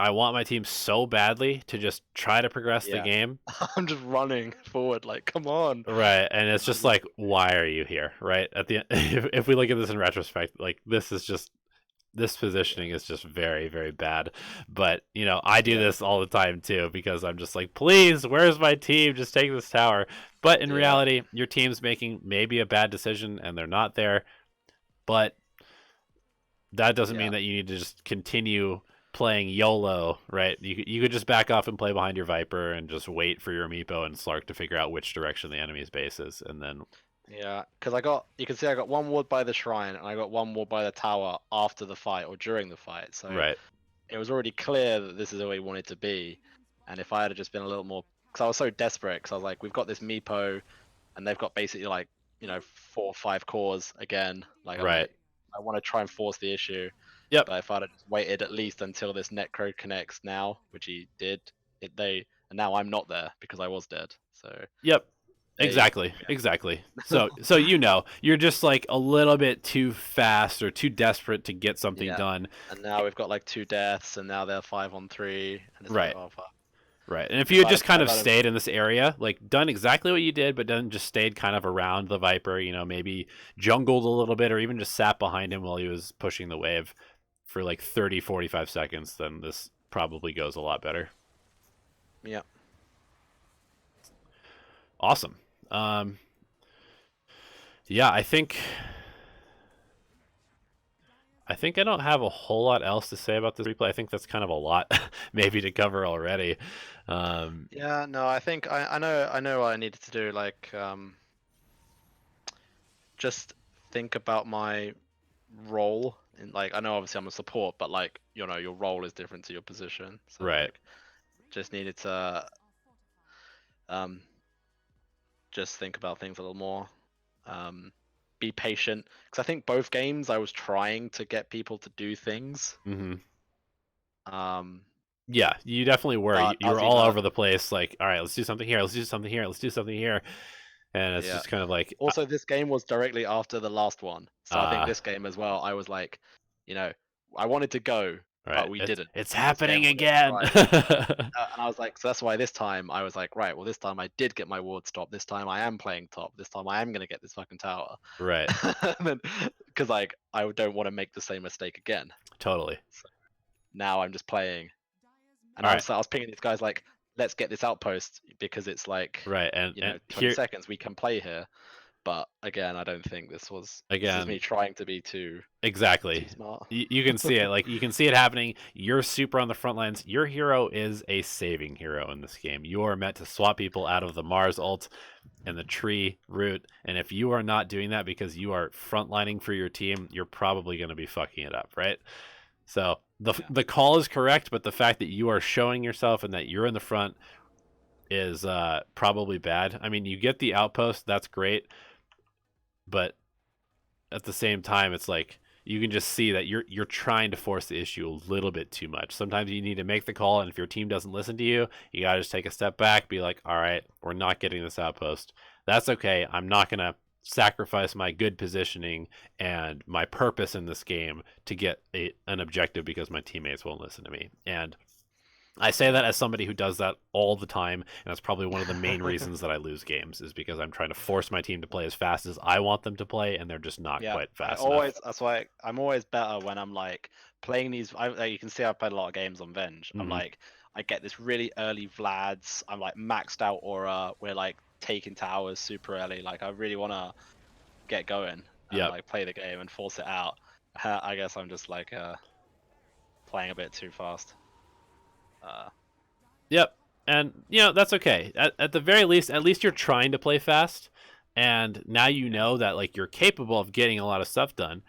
I want my team so badly to just try to progress the Yeah, game. I'm just running forward. Like, come on. Right. And it's And I just just like, why are you here? Right. At the end, if we look at this in retrospect, like, this yeah, positioning is just very, very bad. But I do yeah, this all the time too, because I'm just like, please, where's my team? Just take this tower. But in yeah, reality, your team's making maybe a bad decision and they're not there. But that doesn't yeah, mean that you need to just continue playing YOLO, right? You could just back off and play behind your Viper and just wait for your Meepo and Slark to figure out which direction the enemy's base is, and then yeah. Because you can see I got one ward by the shrine and I got one ward by the tower after the fight or during the fight. So right, it was already clear that this is where we wanted to be. And if I had just been a little more, because I was so desperate, because I was like, we've got this Meepo, and they've got basically like 4 or 5 cores again. Like I'm right, like, I want to try and force the issue. yep, But if I'd have just waited at least until this Necro connects now, which he did, and now I'm not there because I was dead. So yep. they, Exactly. So you're just like a little bit too fast or too desperate to get something yeah. done. And now we've got like 2 deaths, and now they're 5-on-3, and it's like, Right. oh fuck. Right. And if you If had I'd just have, kind if of I'd have, stayed in this area, like done exactly what you did, but then just stayed kind of around the Viper, maybe jungled a little bit or even just sat behind him while he was pushing the wave for like 30, 45 seconds, then this probably goes a lot better. yeah, Awesome. Yeah, I think I don't have a whole lot else to say about this replay. I think that's kind of a lot maybe to cover already. Um, yeah. No, I think I know what I needed to do. Like, just think about my role. And like, I know obviously I'm a support, but like, your role is different to your position. So right. like, just needed to um just think about things a little more. Um, be patient, because I think both games I was trying to get people to do things. Hmm. Um, Yeah, you definitely were. You, but you were us all either, over the place. Like, all right, let's do something here. Let's do something here. Let's do something here. And it's yeah. just kind of like, Also, this game was directly after the last one, so I think uh, this game as well. I was like, you know, I wanted to go, right, but we it's didn't. it's And this game happening I was gonna again. try. And I was like, so that's why this time I was like, right, well, this time I did get my ward stop. This time I am playing top. This time I am gonna get this fucking tower. Right, And then, because like I don't want to make the same mistake again. totally. So now I'm just playing, and All right, I was pinging these guys like, let's get this outpost because it's like, right, and 20 here seconds we can play here. But again, I don't think this is again, me trying to be too exactly. smart. You can see it. Like, you can see it happening. You're super on the front lines. Your hero is a saving hero in this game. You are meant to swap people out of the Mars ult and the tree route. And if you are not doing that because you are frontlining for your team, you're probably going to be fucking it up, right? So Yeah, the call is correct, but the fact that you are showing yourself and that you're in the front is probably bad. I mean, you get the outpost, that's great, but at the same time, it's like you can just see that you're trying to force the issue a little bit too much. Sometimes you need to make the call, and if your team doesn't listen to you, you gotta just take a step back, be like, all right, we're not getting this outpost. That's okay. I'm not gonna sacrifice my good positioning and my purpose in this game to get an objective because my teammates won't listen to me. And I say that Yeah. as somebody who does that all the time, and that's probably one of the main reasons that I lose games is because I'm trying to force my team to play as fast as I want them to play, and they're just not Yeah, quite I fast enough. always that's why I'm always better when I'm like playing these. Like, you can see I've played a lot of games on Venge. I'm Hmm. like I get this really early Vlads. I'm like maxed out aura. We're like taking towers super early. Like I really want to get going and Yep. like play the game and force it out. I guess I'm just like playing a bit too fast. Uh, Yep. And that's okay. At the very least, at least you're trying to play fast, and now you yeah, know that like you're capable of getting a lot of stuff done.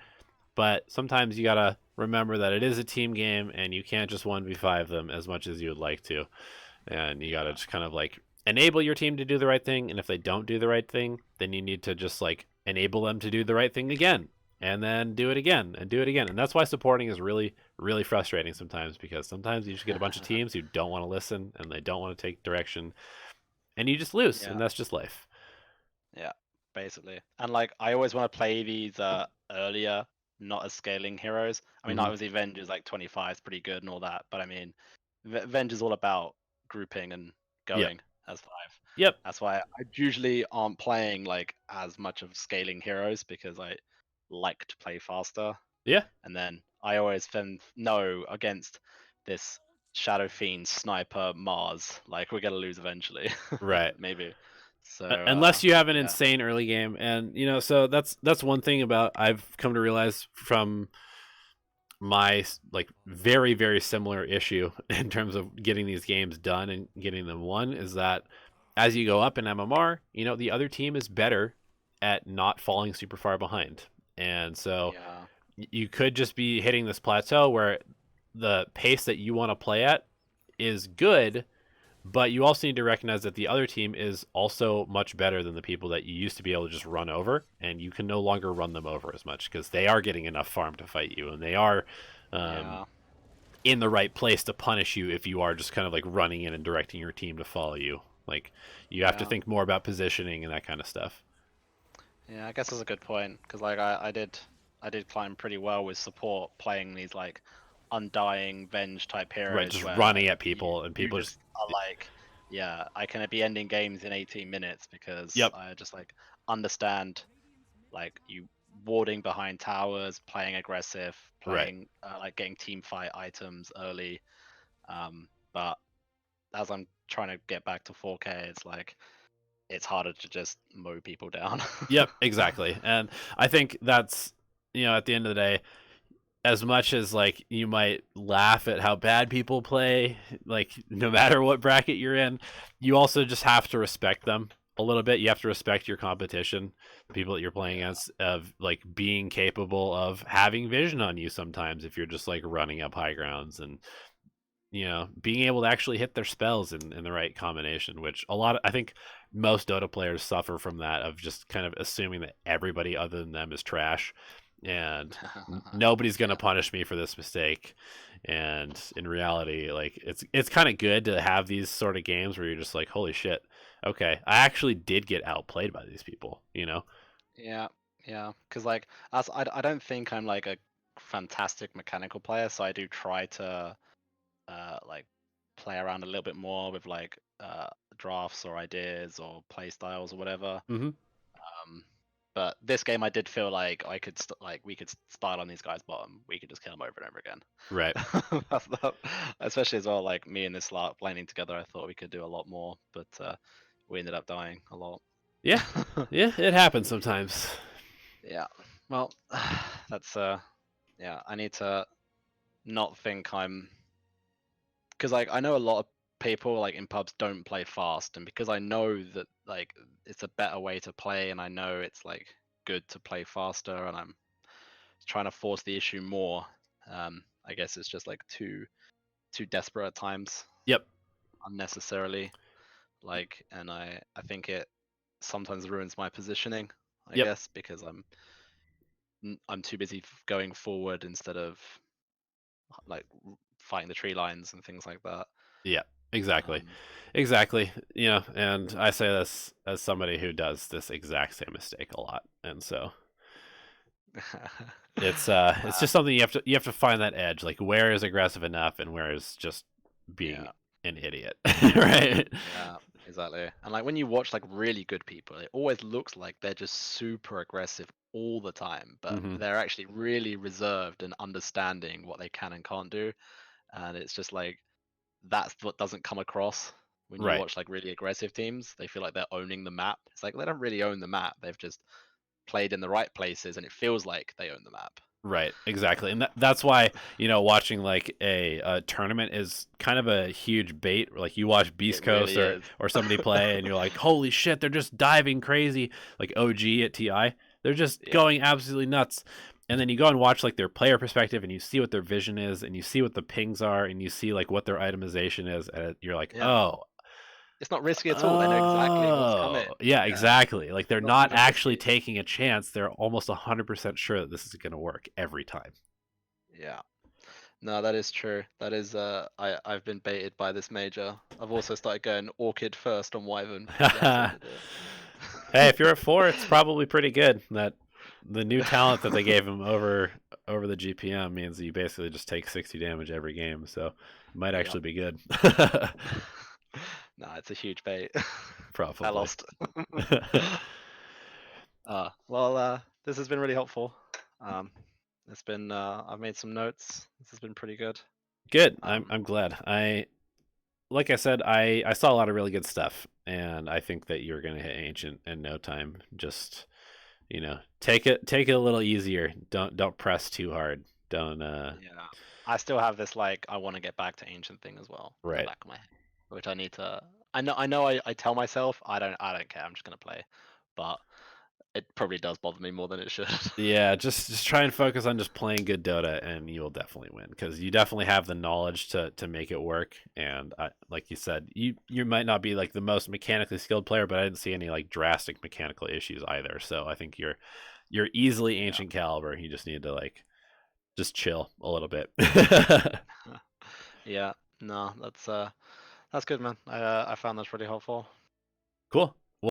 But sometimes you gotta remember that it is a team game, and you can't just 1v5 them as much as you would like to. And you gotta yeah, just kind of like enable your team to do the right thing. And if they don't do the right thing, then you need to just like enable them to do the right thing again, and then do it again and do it again. And that's why supporting is really, really frustrating sometimes because sometimes you just get a bunch of teams who don't want to listen and they don't want to take direction, and you just lose, yeah. and that's just life. Yeah, basically. And like I always want to play these earlier, not as scaling heroes. I mean, Hmm. not with the Avengers, like 25 is pretty good and all that, but I mean, Avengers all about grouping and Yep. going as five. Yep. That's why I usually aren't playing like as much of scaling heroes because I like to play faster. Yeah. And then I always then know against this Shadow Fiend sniper Mars, like we're gonna lose eventually, Right. maybe. So Unless you have an yeah. insane early game, and so that's one thing about I've come to realize from my like very, very similar issue in terms of getting these games done and getting them won is that as you go up in MMR, the other team is better at not falling super far behind. And so Yeah, you could just be hitting this plateau where the pace that you want to play at is good, but you also need to recognize that the other team is also much better than the people that you used to be able to just run over, and you can no longer run them over as much because they are getting enough farm to fight you, and they are um, yeah, in the right place to punish you if you are just kind of like running in and directing your team to follow you. Like you have to yeah, think more about positioning and that kind of stuff. yeah. I guess that's a good point because like I did climb pretty well with support playing these like undying venge type Right, heroes just where running like at people and you people just just are like, yeah, I can be ending games in 18 minutes because yep, I just like understand like you warding behind towers, playing aggressive, right. playing like getting team fight items early. But as I'm trying to get back to 4K, it's like it's harder to just mow people down. Yep, exactly. And I think that's at the end of the day, as much as like you might laugh at how bad people play, like no matter what bracket you're in, you also just have to respect them a little bit. You have to respect your competition, the people that you're playing Yeah. against, of like being capable of having vision on you sometimes if you're just like running up high grounds and being able to actually hit their spells in the right combination, which I think most Dota players suffer from that of just kind of assuming that everybody other than them is trash and nobody's going to Yeah. punish me for this mistake. And in reality, like it's kind of good to have these sort of games where you're just like, holy shit, okay, I actually did get outplayed by these people. Yeah. Yeah. Because like as I don't think I'm like a fantastic mechanical player, so I do try to like play around a little bit more with like drafts or ideas or play styles or whatever. Hmm. Um, but this game, I did feel like I could like we could start on these guys' bottom. We could just kill them over and over Right. again. Especially as well, like me and this Lark planning together, I thought we could do a lot more, but we ended up dying a lot. Yeah. Yeah, it happens sometimes. Yeah. Well, that's yeah. I need to not think I'm because like I know a lot of people like in pubs don't play fast, and because I know that like it's a better way to play, and I know it's like good to play faster, and I'm trying to force the issue more. I guess it's just like too desperate at times, Yep. unnecessarily. Like, and I think it sometimes ruins my positioning. I Yep. guess because I'm too busy going forward instead of like fighting the tree lines and things like that. Yeah, Exactly. Um, Exactly. You know, and I say this as somebody who does this exact same mistake a lot. And so it's uh, just something you have to find that edge, like where is aggressive enough and where is just being yeah, an idiot. Right? yeah, exactly. And like when you watch like really good people, it always looks like they're just super aggressive all the time, but Hmm. they're actually really reserved and understanding what they can and can't do. And it's just like that's what doesn't come across when you Right. watch like really aggressive teams. They feel like they're owning the map. It's like they don't really own the map. They've just played in the right places, and it feels like they own the map. Right, exactly, and that's why watching like a tournament is kind of a huge bait. Like you watch It Beast Coast really or is. somebody play, and you're like, "Holy shit, they're just diving crazy!" Like OG at TI, they're just Yeah, going absolutely nuts. And then you go and watch like their player perspective, and you see what their vision is, and you see what the pings are, and you see like what their itemization is, and you're like, yeah. "Oh, It's not risky at all. They know exactly what's coming. oh, yeah, Yeah, exactly." Like they're not not even actually risky. taking a chance; they're almost 100% sure that this is going to work every time. Yeah. No, that is true. That is I've been baited by this major. I've also started going Orchid first on Wyvern because Yasuo did it. Hey, if you're at 4, it's probably pretty good. That the new talent that they gave him over the GPM means that you basically just take 60 damage every game, so it might Yep. actually be good. Nah, it's a huge bait. I Probably. lost. Well, this has been really helpful. Um, it's been I've made some notes. This has been pretty good. Good. I'm Um, I'm glad. Like I said, I saw a lot of really good stuff, and I think that you're gonna hit ancient in no time. Just take it a little easier. Don't press too hard. Don't yeah, I still have this like I want to get back to ancient thing as well in the right. back of my head, which I need to. I know. I tell myself I don't care. I'm just gonna play, but it probably does bother me more than it should. Yeah, just try and focus on just playing good Dota, and you will definitely win because you definitely have the knowledge to make it work. And like you said, you might not be like the most mechanically skilled player, but I didn't see any like drastic mechanical issues either. So I think you're easily Yeah. ancient caliber. You just need to like just chill a little bit. Yeah. No, that's good, man. I found that's really helpful. Cool.